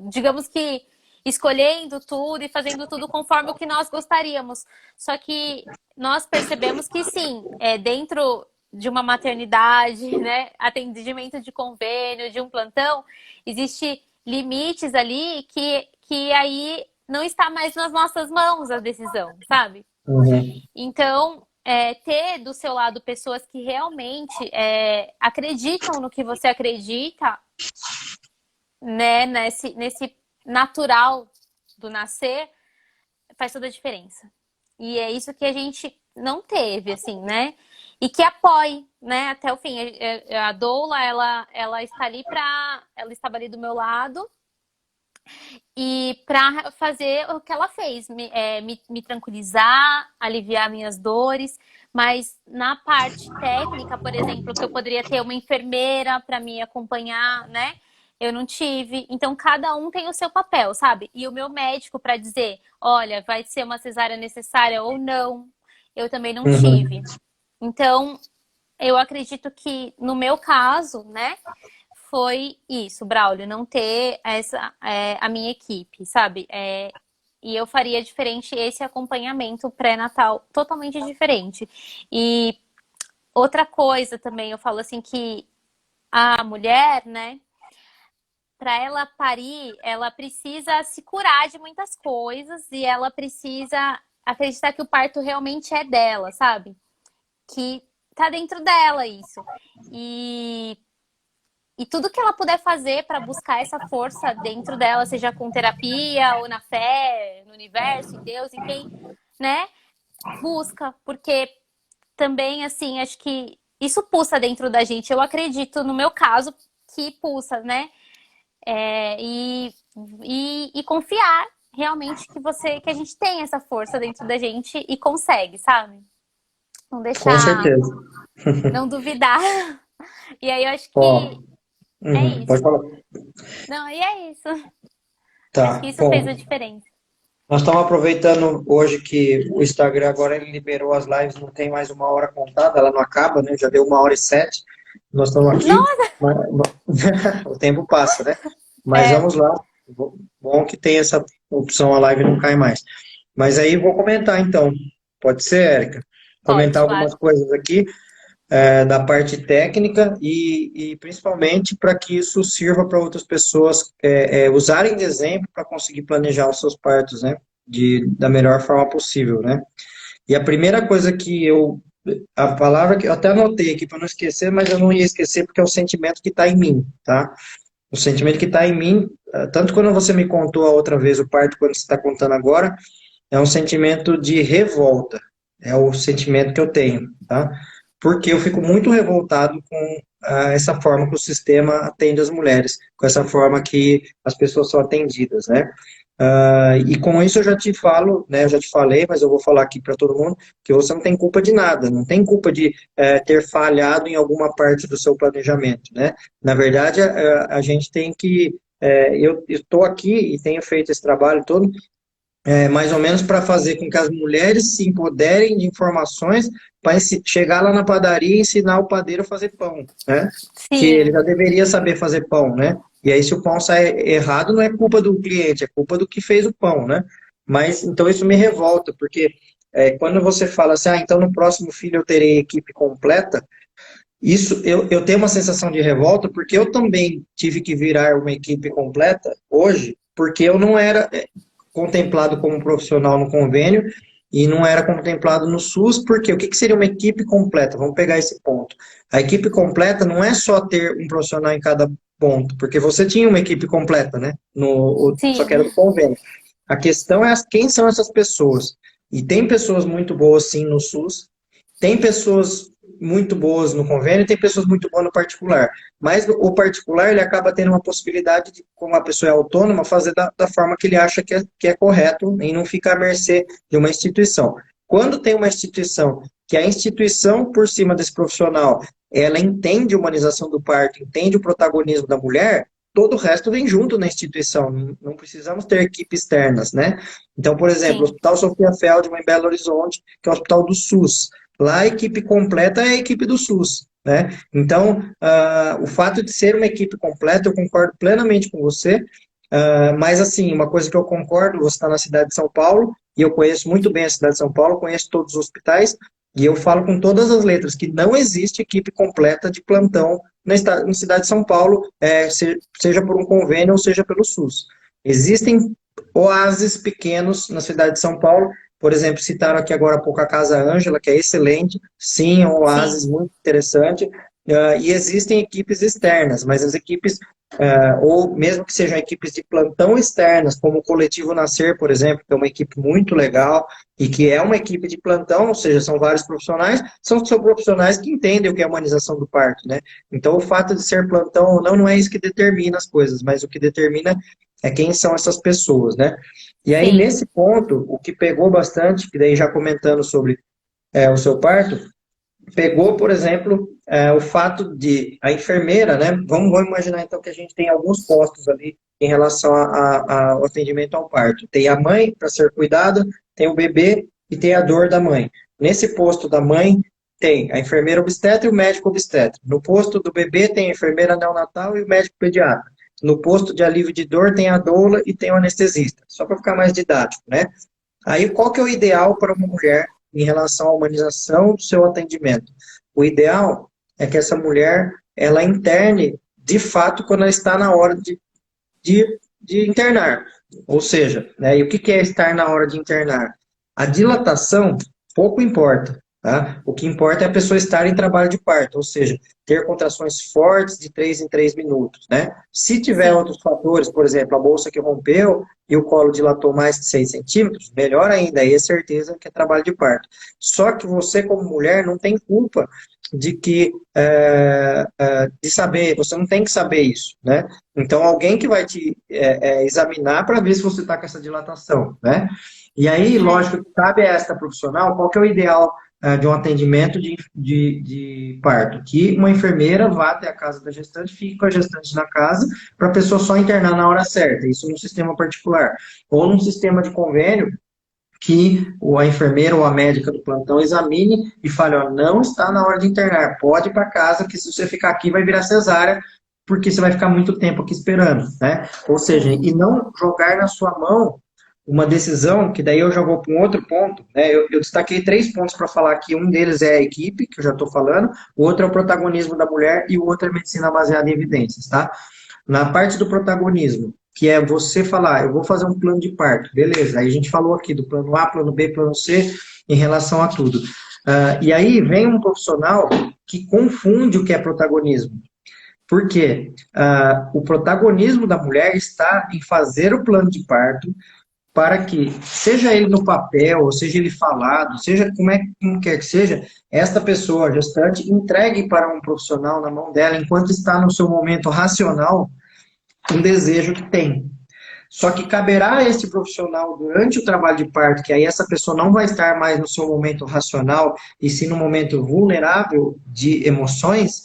digamos que escolhendo tudo e fazendo tudo conforme o que nós gostaríamos. Só que nós percebemos que sim, dentro de uma maternidade, né, atendimento de convênio, de um plantão, existe limites ali que aí não está mais nas nossas mãos a decisão, sabe? Uhum. Então, ter do seu lado pessoas que realmente acreditam no que você acredita, né, nesse natural do nascer, faz toda a diferença. E é isso que a gente não teve, assim, né? E que apoie, né, até o fim. A Doula, ela está ali ela estava ali do meu lado e para fazer o que ela fez, me tranquilizar, aliviar minhas dores, mas na parte técnica, por exemplo, que eu poderia ter uma enfermeira para me acompanhar, né? Eu não tive. Então, cada um tem o seu papel, sabe? E o meu médico para dizer, olha, vai ser uma cesárea necessária ou não, eu também não tive. Uhum. Então, eu acredito que no meu caso, né? Foi isso, Braulio, não ter a minha equipe, sabe? E eu faria diferente esse acompanhamento pré-natal, totalmente diferente. E outra coisa também, eu falo assim que a mulher, né, para ela parir, ela precisa se curar de muitas coisas e ela precisa acreditar que o parto realmente é dela, sabe? Que tá dentro dela isso. E tudo que ela puder fazer para buscar essa força dentro dela, seja com terapia ou na fé, no universo, em Deus, em quem, né? Busca, porque também, assim, acho que isso pulsa dentro da gente. Eu acredito, no meu caso, que pulsa, né? E confiar realmente que a gente tem essa força dentro da gente e consegue, sabe? Não Com deixar, certeza. não duvidar. E aí eu acho Ó, que é pode isso. falar. Não, e é isso. Acho que Tá, isso fez bom. a diferença. Nós estamos aproveitando hoje que o Instagram agora ele liberou as lives, não tem mais 1 hora contada, ela não acaba, né? Já deu 1 hora e 7. Nós estamos aqui, Nossa! o tempo passa, né? Mas É, vamos lá. Bom que tem essa opção, a live não cai mais. Mas aí vou comentar então. Pode ser, Érica? Comentar pode, algumas claro. coisas aqui da parte técnica e principalmente para que isso sirva para outras pessoas usarem de exemplo para conseguir planejar os seus partos, né? Da melhor forma possível, né? E a primeira coisa a palavra que eu até anotei aqui para não esquecer, mas eu não ia esquecer porque é o sentimento que está em mim, tá? O sentimento que está em mim, tanto quando você me contou a outra vez o parto, quando você está contando agora, é um sentimento de revolta. É o sentimento que eu tenho, tá? Porque eu fico muito revoltado com essa forma que o sistema atende as mulheres, com essa forma que as pessoas são atendidas, né? E com isso eu já te falo, né? Eu já te falei, mas eu vou falar aqui para todo mundo que você não tem culpa de nada, não tem culpa de ter falhado em alguma parte do seu planejamento, né? Na verdade, a gente tem que eu estou aqui e tenho feito esse trabalho todo mais ou menos para fazer com que as mulheres se empoderem de informações para chegar lá na padaria e ensinar o padeiro a fazer pão, né? Que ele Sim, já deveria saber fazer pão, né? E aí, se o pão sai errado, não é culpa do cliente, é culpa do que fez o pão, né? Mas, então, isso me revolta, porque quando você fala assim, então no próximo filho eu terei equipe completa, isso eu tenho uma sensação de revolta, porque eu também tive que virar uma equipe completa hoje, porque eu não era contemplado como profissional no convênio e não era contemplado no SUS, porque o que seria uma equipe completa? Vamos pegar esse ponto. A equipe completa não é só ter um profissional em cada ponto, porque você tinha uma equipe completa, né? Só que era sim, do convênio. A questão é quem são essas pessoas. E tem pessoas muito boas, sim, no SUS, tem pessoas muito boas no convênio, tem pessoas muito boas no particular. Mas o particular, ele acaba tendo uma possibilidade de, como a pessoa é autônoma, fazer da forma que ele acha que é correto e não ficar à mercê de uma instituição. Quando tem uma instituição, que a instituição, por cima desse profissional, ela entende a humanização do parto, entende o protagonismo da mulher, todo o resto vem junto na instituição, não precisamos ter equipes externas, né? Então, por exemplo, o Sim, Hospital Sofia Feldman em Belo Horizonte, que é o hospital do SUS. Lá a equipe completa é a equipe do SUS, né? Então, o fato de ser uma equipe completa, eu concordo plenamente com você, mas assim, uma coisa que eu concordo, você está na cidade de São Paulo, e eu conheço muito bem a cidade de São Paulo, conheço todos os hospitais, e eu falo com todas as letras que não existe equipe completa de plantão na cidade de São Paulo, seja por um convênio ou seja pelo SUS. Existem oásis pequenos na cidade de São Paulo, por exemplo, citaram aqui agora há pouco a Casa Ângela, que é excelente, sim, é um sim, oásis muito interessante, e existem equipes externas, mas as equipes, ou mesmo que sejam equipes de plantão externas, como o Coletivo Nascer, por exemplo, que é uma equipe muito legal, e que é uma equipe de plantão, ou seja, são vários profissionais, são profissionais que entendem o que é a humanização do parto, né? Então, o fato de ser plantão ou não é isso que determina as coisas, mas o que determina é quem são essas pessoas, né? E aí, sim, nesse ponto, o que pegou bastante, que daí já comentando sobre o seu parto, pegou, por exemplo, o fato de a enfermeira, né? Vamos imaginar então que a gente tem alguns postos ali em relação ao atendimento ao parto. Tem a mãe para ser cuidada, tem o bebê e tem a dor da mãe. Nesse posto da mãe tem a enfermeira obstetra e o médico obstetra. No posto do bebê tem a enfermeira neonatal e o médico pediatra. No posto de alívio de dor tem a doula e tem o anestesista. Só para ficar mais didático, né? Aí, qual que é o ideal para uma mulher em relação à humanização do seu atendimento? O ideal é que essa mulher, ela interne, de fato, quando ela está na hora de internar. Ou seja, né, e o que é estar na hora de internar? A dilatação pouco importa. Tá? O que importa é a pessoa estar em trabalho de parto, ou seja, ter contrações fortes de 3 em 3 minutos. Né? Se tiver sim, outros fatores, por exemplo, a bolsa que rompeu e o colo dilatou mais de 6 centímetros, melhor ainda, aí é certeza que é trabalho de parto. Só que você, como mulher, não tem culpa de saber, você não tem que saber isso, né? Então, alguém que vai te examinar para ver se você está com essa dilatação, né? E aí, é, lógico, que cabe a esta profissional, qual que é o ideal de um atendimento de parto? Que uma enfermeira vá até a casa da gestante, fique com a gestante na casa, para a pessoa só internar na hora certa, isso num sistema particular. Ou num sistema de convênio, que a enfermeira ou a médica do plantão examine e fale, ó, não está na hora de internar, pode ir para casa, que se você ficar aqui vai virar cesárea, porque você vai ficar muito tempo aqui esperando, né? Ou seja, sim, e não jogar na sua mão uma decisão, que daí eu já vou para um outro ponto, né? Eu destaquei 3 pontos para falar aqui, um deles é a equipe, que eu já estou falando, o outro é o protagonismo da mulher e o outro é a medicina baseada em evidências, tá? Na parte do protagonismo, que é você falar, eu vou fazer um plano de parto, beleza, aí a gente falou aqui do plano A, plano B, plano C, em relação a tudo. E aí vem um profissional que confunde o que é protagonismo. Por quê? O protagonismo da mulher está em fazer o plano de parto para que, seja ele no papel, ou seja ele falado, seja como quer que seja, esta pessoa, a gestante, entregue para um profissional na mão dela, enquanto está no seu momento racional, um desejo que tem. Só que caberá a este profissional, durante o trabalho de parto, que aí essa pessoa não vai estar mais no seu momento racional, e sim no momento vulnerável de emoções,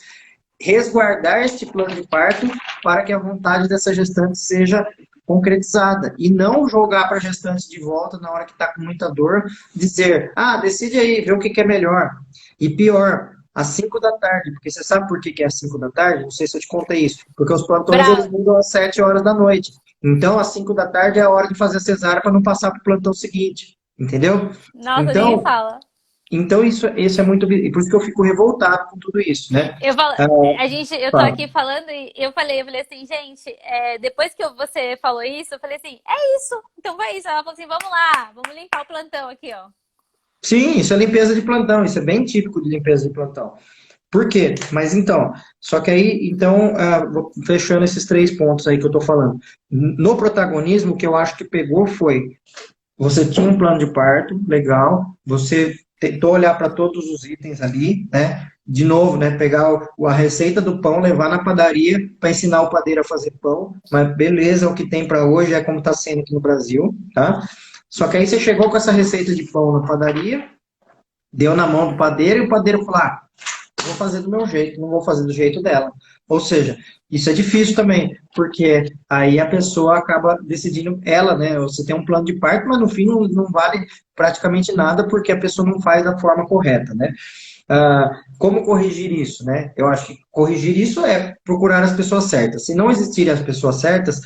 resguardar este plano de parto para que a vontade dessa gestante seja concretizada. E não jogar para a gestante de volta na hora que está com muita dor, dizer, decide aí, vê o que é melhor. E pior, às 5 da tarde, porque você sabe por que é às 5 da tarde? Não sei se eu te contei isso. Porque os plantões eles Brau. mudam às 7 horas da noite. Então, às 5 da tarde é a hora de fazer a cesárea para não passar para o plantão seguinte. Entendeu? Nossa, nem Então, fala. então isso é muito. E por isso que eu fico revoltado com tudo isso, né? Eu falo, Ah, eu tô fala. aqui falando e eu falei assim, gente, depois que você falou isso, eu falei assim, é isso, então vai isso. Ela falou assim, vamos lá, vamos limpar o plantão aqui, ó. Sim, isso é limpeza de plantão, isso é bem típico de limpeza de plantão. Por quê? Mas então, só que aí, então, fechando esses 3 pontos aí que eu tô falando. No protagonismo, o que eu acho que pegou foi, você tinha um plano de parto, legal, você tentou olhar para todos os itens ali, né? De novo, né? Pegar a receita do pão, levar na padaria para ensinar o padeiro a fazer pão, mas beleza, o que tem para hoje é como está sendo aqui no Brasil, tá? Só que aí você chegou com essa receita de pão na padaria, deu na mão do padeiro e o padeiro falou, vou fazer do meu jeito, não vou fazer do jeito dela. Ou seja, isso é difícil também, porque aí a pessoa acaba decidindo ela, né? Você tem um plano de parto, mas no fim não vale praticamente nada porque a pessoa não faz da forma correta, né? Como corrigir isso, né? Eu acho que corrigir isso é procurar as pessoas certas. Se não existirem as pessoas certas,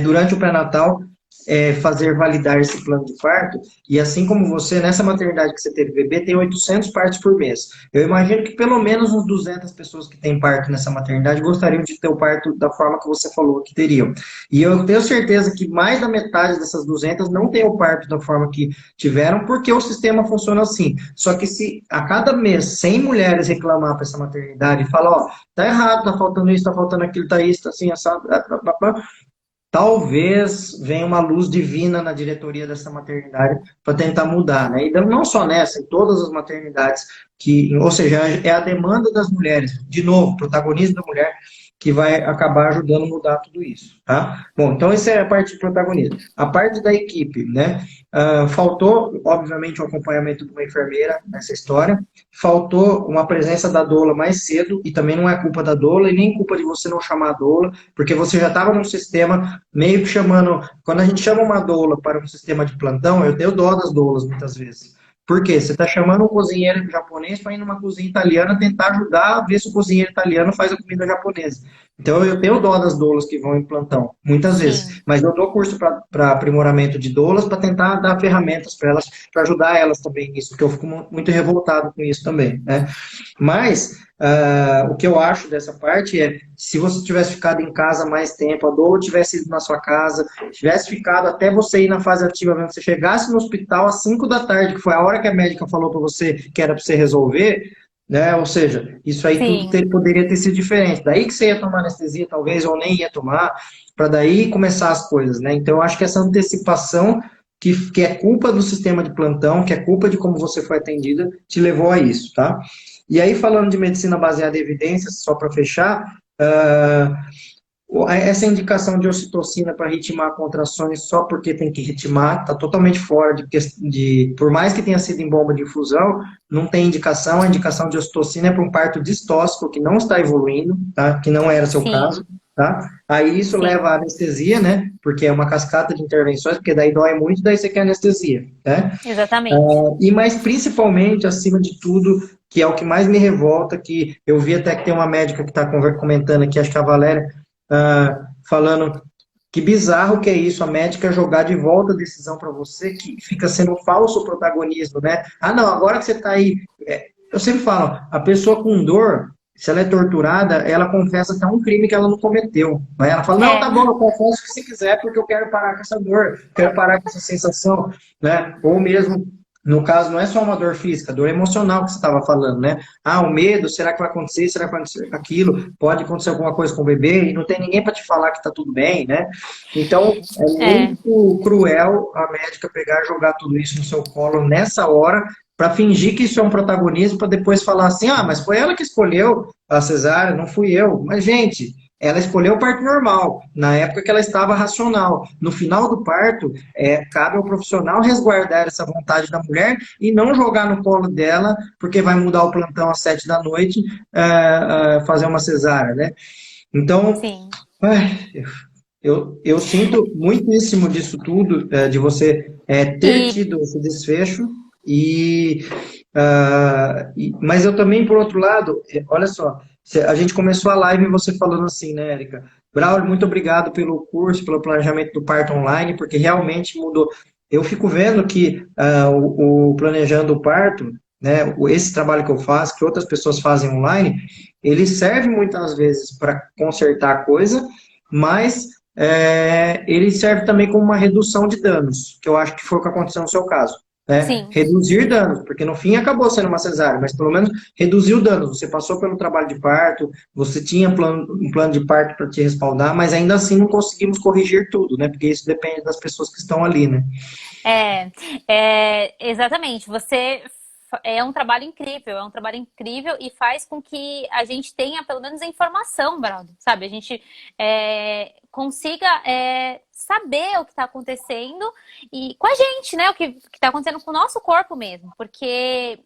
durante o pré-natal, fazer validar esse plano de parto, e assim como você, nessa maternidade que você teve bebê, tem 800 partos por mês. Eu imagino que pelo menos uns 200 pessoas que têm parto nessa maternidade gostariam de ter o parto da forma que você falou que teriam. E eu tenho certeza que mais da metade dessas 200 não tem o parto da forma que tiveram, porque o sistema funciona assim. Só que se a cada mês 100 mulheres reclamar para essa maternidade e falar, ó, tá errado, tá faltando isso, tá faltando aquilo, tá isso, tá assim, assado, talvez venha uma luz divina na diretoria dessa maternidade para tentar mudar, né? E não só nessa, em todas as maternidades, ou seja, é a demanda das mulheres, de novo, protagonismo da mulher, que vai acabar ajudando a mudar tudo isso, tá? Bom, então essa é a parte de protagonismo. A parte da equipe, né? Faltou, obviamente, o acompanhamento de uma enfermeira nessa história, faltou uma presença da doula mais cedo, e também não é culpa da doula, e nem culpa de você não chamar a doula, porque você já estava num sistema meio que chamando. Quando a gente chama uma doula para um sistema de plantão, eu tenho dó das doulas muitas vezes. Por quê? Você está chamando um cozinheiro japonês para ir numa cozinha italiana tentar ajudar a ver se o cozinheiro italiano faz a comida japonesa. Então, eu tenho dó das doulas que vão em plantão, muitas vezes. Sim. Mas eu dou curso para aprimoramento de doulas para tentar dar ferramentas para elas, para ajudar elas também nisso, porque eu fico muito revoltado com isso também, né? Mas, o que eu acho dessa parte é, se você tivesse ficado em casa mais tempo, a doula tivesse ido na sua casa, tivesse ficado até você ir na fase ativa mesmo, você chegasse no hospital às 5 da tarde, que foi a hora que a médica falou para você que era para você resolver, né? Ou seja, isso aí tudo Sim. poderia ter sido diferente. Daí que você ia tomar anestesia, talvez, ou nem ia tomar, para daí começar as coisas, né? Então, eu acho que essa antecipação que é culpa do sistema de plantão, que é culpa de como você foi atendida, te levou a isso, tá? E aí, falando de medicina baseada em evidências, só para fechar, essa indicação de ocitocina para ritmar contrações só porque tem que ritmar, está totalmente fora por mais que tenha sido em bomba de infusão, não tem indicação, a indicação de ocitocina é para um parto distóxico que não está evoluindo, tá? Que não era seu caso, Sim. tá? Aí isso leva Sim. à anestesia, né? Porque é uma cascata de intervenções, porque daí dói muito, daí você quer anestesia, né? Exatamente. E mais principalmente, acima de tudo, que é o que mais me revolta, que eu vi até que tem uma médica que está comentando aqui, acho que é a Valéria, falando que bizarro que é isso, a médica jogar de volta a decisão para você, que fica sendo um falso protagonismo, né? Ah, não, agora que você está aí. Eu sempre falo, a pessoa com dor, se ela é torturada, ela confessa até um crime que ela não cometeu. Né? Ela fala, não, É. tá bom, eu confesso o que você quiser, porque eu quero parar com essa dor, quero parar com essa sensação, né? Ou mesmo, no caso, não é só uma dor física, dor emocional que você estava falando, né? Ah, o medo, será que vai acontecer? Será que vai acontecer aquilo? Pode acontecer alguma coisa com o bebê e não tem ninguém para te falar que está tudo bem, né? Então, é É. muito cruel a médica pegar e jogar tudo isso no seu colo nessa hora, para fingir que isso é um protagonismo, para depois falar assim, ah, mas foi ela que escolheu a cesárea, não fui eu. Mas, gente, ela escolheu o parto normal, na época que ela estava racional. No final do parto, cabe ao profissional resguardar essa vontade da mulher e não jogar no colo dela, porque vai mudar o plantão às 7 da noite, fazer uma cesárea, né? Então, Sim. eu sinto muitíssimo disso tudo, de você ter E tido esse desfecho, e, mas eu também, por outro lado, olha só, a gente começou a live e você falando assim, né, Érica? Braulio, muito obrigado pelo curso, pelo planejamento do parto online, porque realmente mudou. Eu fico vendo que o Planejando o Parto, né, esse trabalho que eu faço, que outras pessoas fazem online, ele serve muitas vezes para consertar a coisa, mas ele serve também como uma redução de danos, que eu acho que foi o que aconteceu no seu caso. Né? sim. Reduzir danos, porque no fim acabou sendo uma cesárea, mas pelo menos reduziu danos. Você passou pelo trabalho de parto, você tinha um plano de parto para te respaldar, mas ainda assim não conseguimos corrigir tudo, né? Porque isso depende das pessoas que estão ali, né? Exatamente. É um trabalho incrível, é um trabalho incrível e faz com que a gente tenha pelo menos a informação, Brando, sabe? A gente consiga saber o que está acontecendo e com a gente, né? O que está acontecendo com o nosso corpo mesmo, porque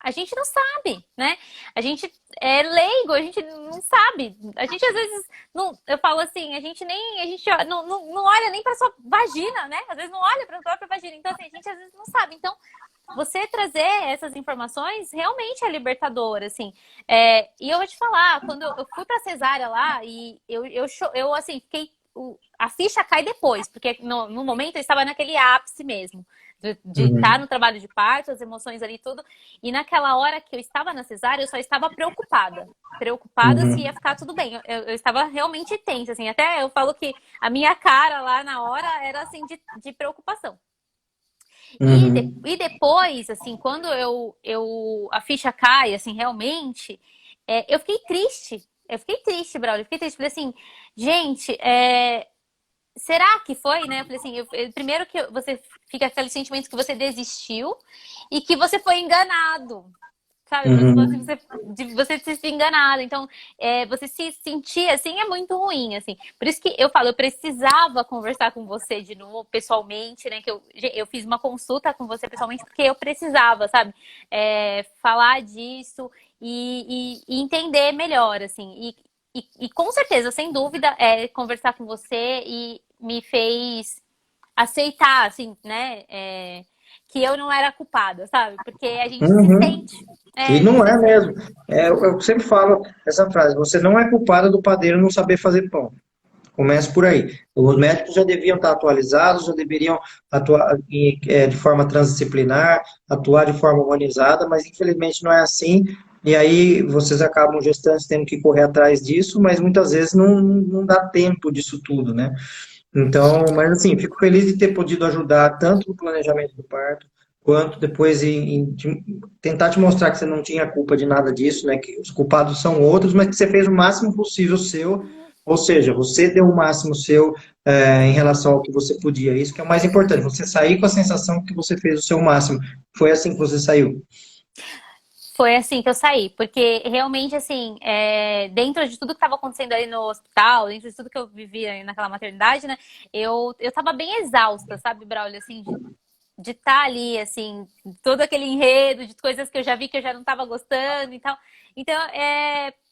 a gente não sabe, né? A gente é leigo, a gente não sabe. A gente às vezes não, eu falo assim, a gente não olha nem para sua vagina, né? Às vezes não olha para a própria vagina. Então assim, a gente às vezes não sabe. Então, você trazer essas informações realmente é libertador, assim. E eu vou te falar, quando eu fui pra cesárea lá, e eu assim, fiquei. A ficha cai depois, porque no momento eu estava naquele ápice mesmo, de estar Uhum, no trabalho de parto, as emoções ali e tudo. E naquela hora que eu estava na cesárea, eu só estava preocupada. Preocupada se ia uhum, ficar tudo bem. Eu estava realmente tensa, assim. Até eu falo que a minha cara lá na hora era assim de preocupação. uhum, E depois, assim, quando a ficha cai, assim, realmente, eu fiquei triste. Eu fiquei triste, Braulio. Eu fiquei triste. Falei assim, gente, será que foi, né? Eu falei assim, primeiro que você fica aquele sentimento que você desistiu e que você foi enganado. Sabe, uhum. de você ter se enganado. Então, você se sentir assim é muito ruim, assim. Por isso que eu falo, eu precisava conversar com você de novo, pessoalmente, né? Que eu fiz uma consulta com você pessoalmente porque eu precisava, sabe? Falar disso e entender melhor, assim. E com certeza, sem dúvida, conversar com você e me fez aceitar, assim, né? Que eu não era culpada, sabe? Porque a gente se Uhum. sente. E A gente não se é mesmo. sente. Eu sempre falo essa frase: você não é culpada do padeiro não saber fazer pão. Começa por aí. Os médicos já deviam estar atualizados, já deveriam atuar de forma transdisciplinar, atuar de forma humanizada, mas infelizmente não é assim. E aí vocês acabam, gestantes, tendo que correr atrás disso, mas muitas vezes não dá tempo disso tudo, né? Então, mas assim, fico feliz de ter podido ajudar tanto no planejamento do parto, quanto depois tentar te mostrar que você não tinha culpa de nada disso, né? Que os culpados são outros, mas que você fez o máximo possível seu, ou seja, você deu o máximo seu em relação ao que você podia. Isso que é o mais importante, você sair com a sensação que você fez o seu máximo. Foi assim que você saiu. Foi assim que eu saí, porque realmente, assim, dentro de tudo que estava acontecendo ali no hospital, dentro de tudo que eu vivia ali naquela maternidade, né, eu tava bem exausta, sabe, Braulio, assim, de estar ali, assim, todo aquele enredo de coisas que eu já vi que eu já não estava gostando e tal. Então,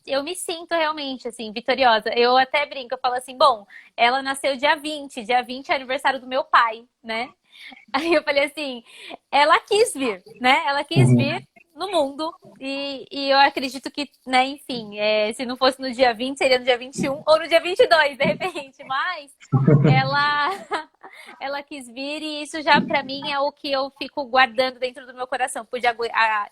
eu me sinto realmente, assim, vitoriosa. Eu até brinco, eu falo assim, bom, ela nasceu dia 20 é aniversário do meu pai, né? Aí eu falei assim, ela quis vir, né? Ela quis vir Uhum. no mundo e eu acredito que, né, enfim, se não fosse no dia 20 seria no dia 21 ou no dia 22 de repente, mas ela ela quis vir e isso já pra mim é o que eu fico guardando dentro do meu coração. Pude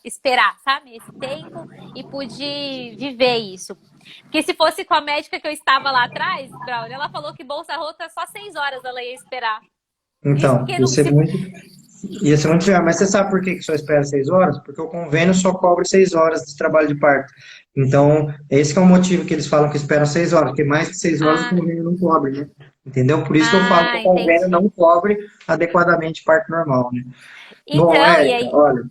esperar, sabe? Esse tempo e pude viver isso. Porque se fosse com a médica que eu estava lá atrás, Braulio, ela falou que bolsa rota só 6 horas ela ia esperar. Isso Então, porque não, se ia ser muito legal. Mas você sabe por que que só espera 6 horas? Porque o convênio só cobre 6 horas de trabalho de parto. Então, esse que é o motivo que eles falam que esperam 6 horas, porque mais que 6 horas o Ah, convênio não cobre, né? Entendeu? Por isso que eu falo que o convênio entendi. não cobre adequadamente parto normal, né? Bom, Então, e Érica, aí. olha.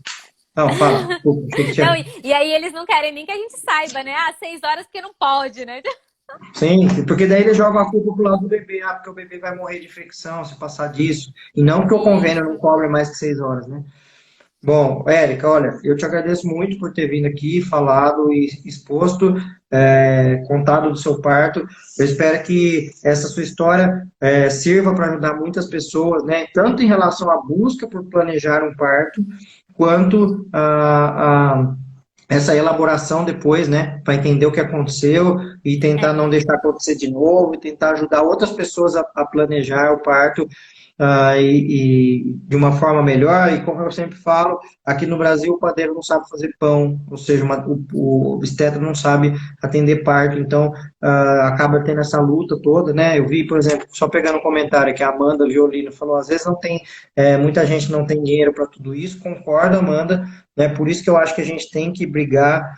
Não, fala. Desculpa, achei que Não, tinha. e aí eles não querem nem que a gente saiba, né? 6 horas porque não pode, né? Sim, porque daí eles jogam a culpa pro lado do bebê, porque o bebê vai morrer de infecção se passar disso. E não porque o convênio não Isso. cobre mais que 6 horas, né? Bom, Érica, olha, eu te agradeço muito por ter vindo aqui, falado e exposto, contado do seu parto. Eu espero que essa sua história sirva para ajudar muitas pessoas, né? Tanto em relação à busca por planejar um parto, quanto a essa elaboração depois, né? Para entender o que aconteceu e tentar não É. deixar acontecer de novo, e tentar ajudar outras pessoas a planejar o parto e de uma forma melhor. E como eu sempre falo, aqui no Brasil o padeiro não sabe fazer pão, ou seja, o obstetra não sabe atender parto, então acaba tendo essa luta toda, né? Eu vi, por exemplo, só pegando um comentário que a Amanda Violino falou, às vezes não tem, muita gente não tem dinheiro para tudo isso, concordo, Amanda, né? Por isso que eu acho que a gente tem que brigar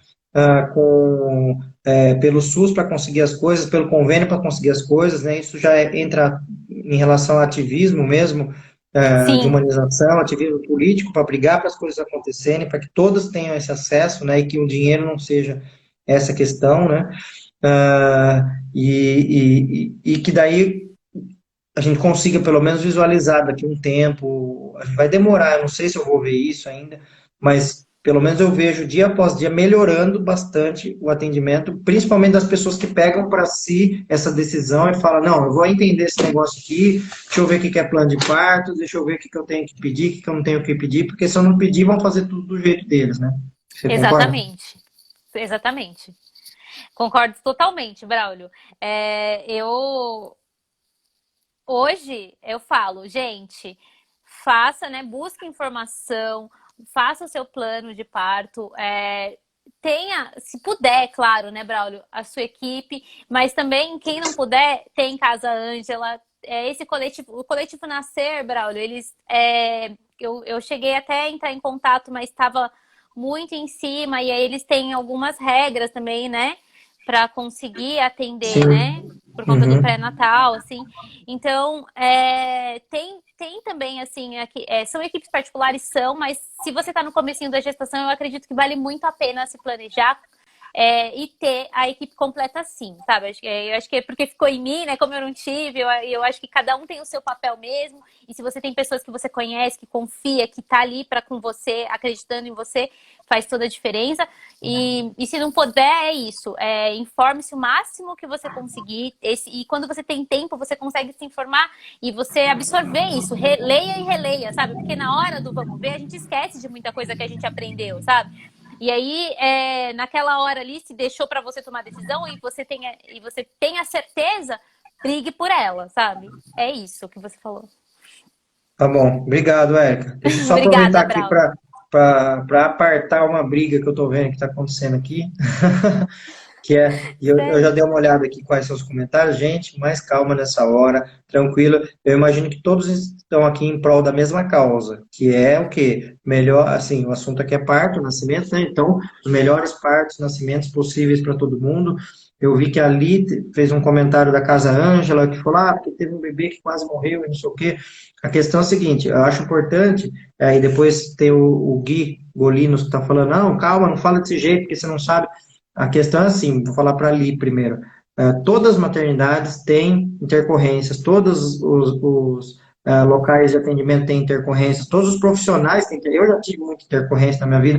pelo SUS para conseguir as coisas, pelo convênio para conseguir as coisas, né? Isso já entra em relação ao ativismo mesmo, de Sim, humanização, ativismo político, para brigar para as coisas acontecerem, para que todas tenham esse acesso, né? E que o dinheiro não seja essa questão, né? E que daí a gente consiga pelo menos visualizar daqui a um tempo. A gente vai demorar, eu não sei se eu vou ver isso ainda, mas pelo menos eu vejo dia após dia melhorando bastante o atendimento, principalmente das pessoas que pegam para si essa decisão e falam, não, eu vou entender esse negócio aqui, deixa eu ver o que que é plano de parto, deixa eu ver o que que eu tenho que pedir, o que que eu não tenho que pedir, porque se eu não pedir, vão fazer tudo do jeito deles, né? Você concorda? Exatamente. Exatamente. Concordo totalmente, Braulio. Eu hoje eu falo, gente, faça, né? Busque informação, faça o seu plano de parto. Tenha, se puder, claro, né, Braulio, a sua equipe, mas também quem não puder, tem Casa Ângela, esse coletivo, o coletivo Nascer, Braulio, eu cheguei até a entrar em contato, mas estava muito em cima, e aí eles têm algumas regras também, né, para conseguir atender, né, Sim. por conta do Uhum. pré-natal, assim. Então, tem também, assim, aqui, são equipes particulares, mas se você está no comecinho da gestação, eu acredito que vale muito a pena se planejar e ter a equipe completa sim, sabe? Eu acho que é porque ficou em mim, né? Como eu não tive, eu acho que cada um tem o seu papel mesmo. E se você tem pessoas que você conhece, que confia, que tá ali para com você, acreditando em você, faz toda a diferença. E se não puder, é isso. Informe-se o máximo que você conseguir. E quando você tem tempo, você consegue se informar e você absorver isso. Leia e releia, sabe? Porque na hora do vamos ver, a gente esquece de muita coisa que a gente aprendeu, sabe? E aí, naquela hora ali, se deixou para você tomar decisão e você tem a certeza, brigue por ela, sabe? É isso que você falou. Tá bom, obrigado, Érica. Deixa eu só aproveitar Obrigada, aqui Braulio. para apartar uma briga que eu estou vendo que está acontecendo aqui, e eu já Sério? dei uma olhada aqui quais são os comentários, gente, mais calma nessa hora, tranquilo. Eu imagino que todos estão aqui em prol da mesma causa, que é o quê? Melhor, assim, o assunto aqui é parto, nascimento, né? Então, os melhores partos, nascimentos possíveis para todo mundo. Eu vi que a Li fez um comentário da Casa Ângela, que falou, porque teve um bebê que quase morreu e não sei o quê. A questão é a seguinte, eu acho importante, aí depois tem o Gui Golinos que está falando, não, calma, não fala desse jeito, porque você não sabe. A questão é assim, vou falar para ali primeiro. Todas as maternidades têm intercorrências, todos os locais de atendimento têm intercorrências, todos os profissionais têm intercorrência. Eu já tive muita intercorrência na minha vida.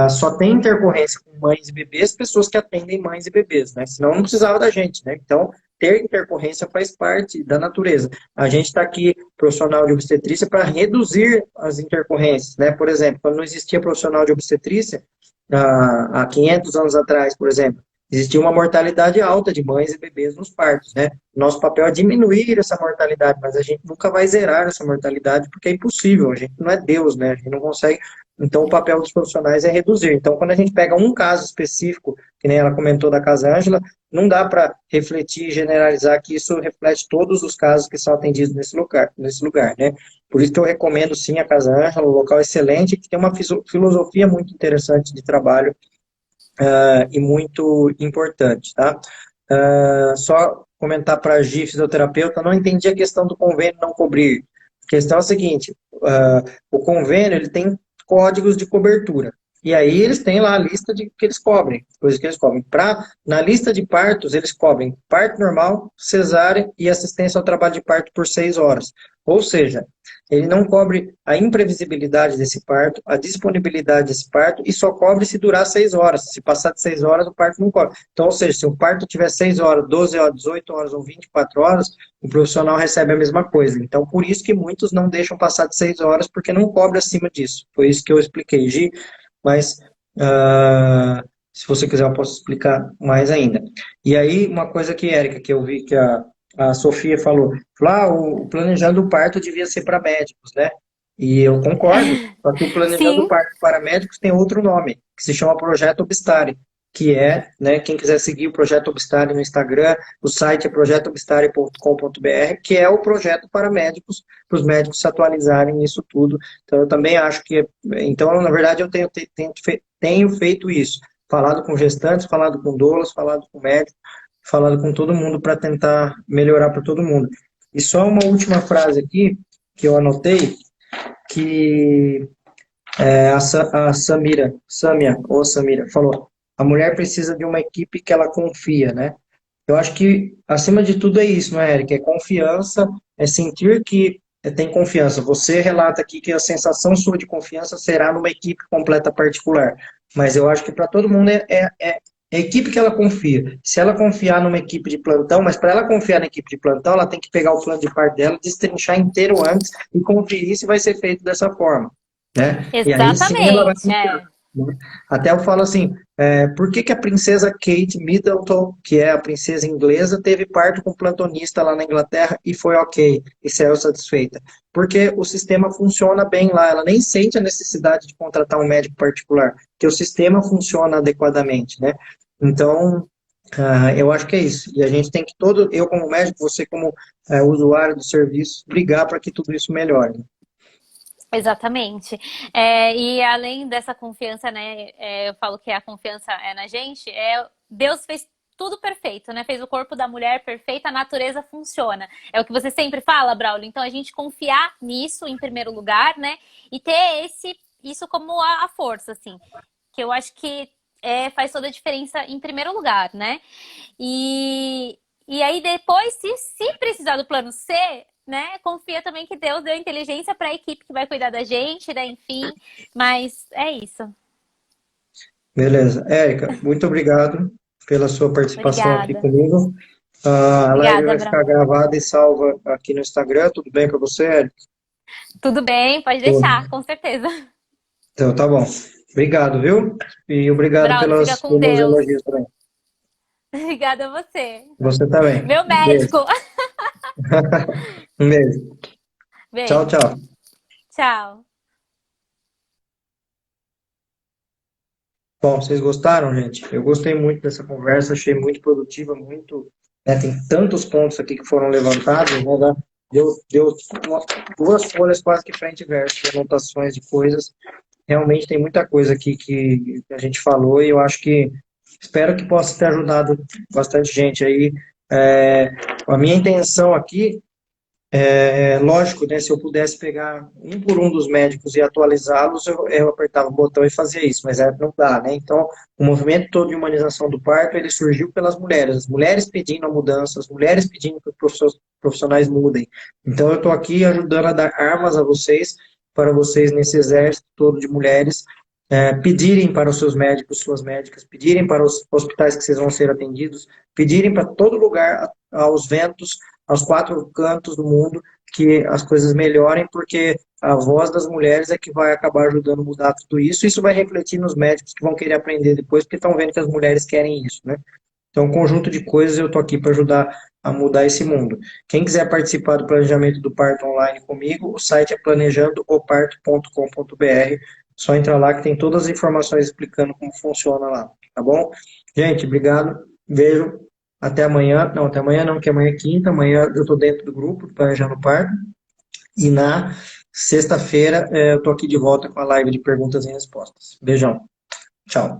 Só tem intercorrência com mães e bebês, pessoas que atendem mães e bebês, né? Senão não precisava da gente, né? Então, ter intercorrência faz parte da natureza. A gente está aqui, profissional de obstetrícia, para reduzir as intercorrências, né? Por exemplo, quando não existia profissional de obstetrícia, há 500 anos atrás, por exemplo, existia uma mortalidade alta de mães e bebês nos partos, né? Nosso papel é diminuir essa mortalidade, mas a gente nunca vai zerar essa mortalidade, porque é impossível, a gente não é Deus, né? A gente não consegue. Então, o papel dos profissionais é reduzir. Então, quando a gente pega um caso específico, que nem ela comentou da Casa Ângela, não dá para refletir e generalizar que isso reflete todos os casos que são atendidos nesse lugar, né? Por isso que eu recomendo sim a Casa Ângela, um local excelente, que tem uma filosofia muito interessante de trabalho e muito importante, tá? Só comentar para a Gi, fisioterapeuta, não entendi a questão do convênio não cobrir. A questão é a seguinte, o convênio ele tem códigos de cobertura. E aí eles têm lá a lista de que eles cobrem, coisas que eles cobrem. Na lista de partos, eles cobrem parto normal, cesárea e assistência ao trabalho de parto por 6 horas. Ou seja, ele não cobre a imprevisibilidade desse parto, a disponibilidade desse parto, e só cobre se durar 6 horas. Se passar de 6 horas, o parto não cobre. Então, ou seja, se o parto tiver 6 horas, 12 horas, 18 horas ou 24 horas, o profissional recebe a mesma coisa. Então, por isso que muitos não deixam passar de 6 horas, porque não cobre acima disso. Foi isso que eu expliquei, Gi, mas se você quiser eu posso explicar mais ainda. E aí, uma coisa que, Érica, que eu vi que a Sofia falou, o planejando o parto devia ser para médicos, né? E eu concordo, só que o planejando o Sim, parto para médicos tem outro nome, que se chama Projeto Obstário, que é, né, quem quiser seguir o Projeto Obstário no Instagram, o site é projetoobstário.com.br, que é o projeto para médicos, para os médicos se atualizarem nisso tudo. Então, eu também acho que, então, na verdade, eu tenho feito isso, falado com gestantes, falado com doulas, falado com médicos, falado com todo mundo para tentar melhorar para todo mundo. E só uma última frase aqui, que eu anotei, que Samira, falou, a mulher precisa de uma equipe que ela confia, né? Eu acho que, acima de tudo, é isso, não é, Eric? É confiança, é sentir que tem confiança. Você relata aqui que a sensação sua de confiança será numa equipe completa particular. Mas eu acho que para todo mundo é a equipe que ela confia. Se ela confiar numa equipe de plantão, mas para ela confiar na equipe de plantão, ela tem que pegar o plano de parto dela, destrinchar inteiro antes e conferir se vai ser feito dessa forma, né? E aí sim ela vai Exatamente, confiar, né? Até eu falo assim, por que que a princesa Kate Middleton, que é a princesa inglesa, teve parto com plantonista lá na Inglaterra e foi ok, e saiu satisfeita? Porque o sistema funciona bem lá, ela nem sente a necessidade de contratar um médico particular, porque o sistema funciona adequadamente, né? Então, eu acho que é isso. E a gente tem que eu como médico, você como usuário do serviço, brigar para que tudo isso melhore. exatamente. E além dessa confiança, né? Eu falo que a confiança é na gente. Deus fez tudo perfeito, né? Fez o corpo da mulher perfeito, a natureza funciona. É o que você sempre fala, Braulio. Então a gente confiar nisso em primeiro lugar, né? E ter isso como a força, assim. Que eu acho que faz toda a diferença em primeiro lugar, né? E aí depois, se precisar do plano C, né, confia também que Deus deu inteligência para a equipe que vai cuidar da gente, né, enfim. Mas é isso. Beleza. Érica, muito obrigado pela sua participação aqui Obrigada. comigo. A live Obrigada, vai ficar Brau. gravada e salva aqui no Instagram. Tudo bem para você, Érica? Tudo bem, pode Tudo. deixar, com certeza. Então, tá bom. Obrigado, viu? E obrigado Braulio, fica com pelos Deus. elogios também. Obrigada a você. Você também. Meu Um beijo. médico. Um beijo. Tchau, Beijo. tchau. Tchau. Bom, vocês gostaram, gente? Eu gostei muito dessa conversa, achei muito produtiva, muito, né, tem tantos pontos aqui que foram levantados, né, deu duas folhas quase que frente e verso, de anotações de coisas. Realmente tem muita coisa aqui que a gente falou e eu acho que espero que possa ter ajudado bastante gente aí. É, a minha intenção aqui lógico, né, se eu pudesse pegar um por um dos médicos e atualizá-los, eu apertava o botão e fazia isso, mas não dá, né? Então, o movimento todo de humanização do parto, ele surgiu pelas mulheres, as mulheres pedindo a mudança, as mulheres pedindo que os profissionais mudem. Então, eu estou aqui ajudando a dar armas a vocês, para vocês nesse exército todo de mulheres, pedirem para os seus médicos, suas médicas, pedirem para os hospitais que vocês vão ser atendidos, pedirem para todo lugar, aos ventos, aos quatro cantos do mundo, que as coisas melhorem, porque a voz das mulheres é que vai acabar ajudando a mudar tudo isso. Isso vai refletir nos médicos que vão querer aprender depois, porque estão vendo que as mulheres querem isso, né? Então, um conjunto de coisas eu estou aqui para ajudar a mudar esse mundo. Quem quiser participar do planejamento do parto online comigo, o site é planejandooparto.com.br. Só entrar lá que tem todas as informações explicando como funciona lá, tá bom? Gente, obrigado. Beijo. Até amanhã. Não, até amanhã não, que amanhã é quinta. Amanhã eu estou dentro do grupo, Planejando o Parto. E na sexta-feira eu estou aqui de volta com a live de perguntas e respostas. Beijão. Tchau.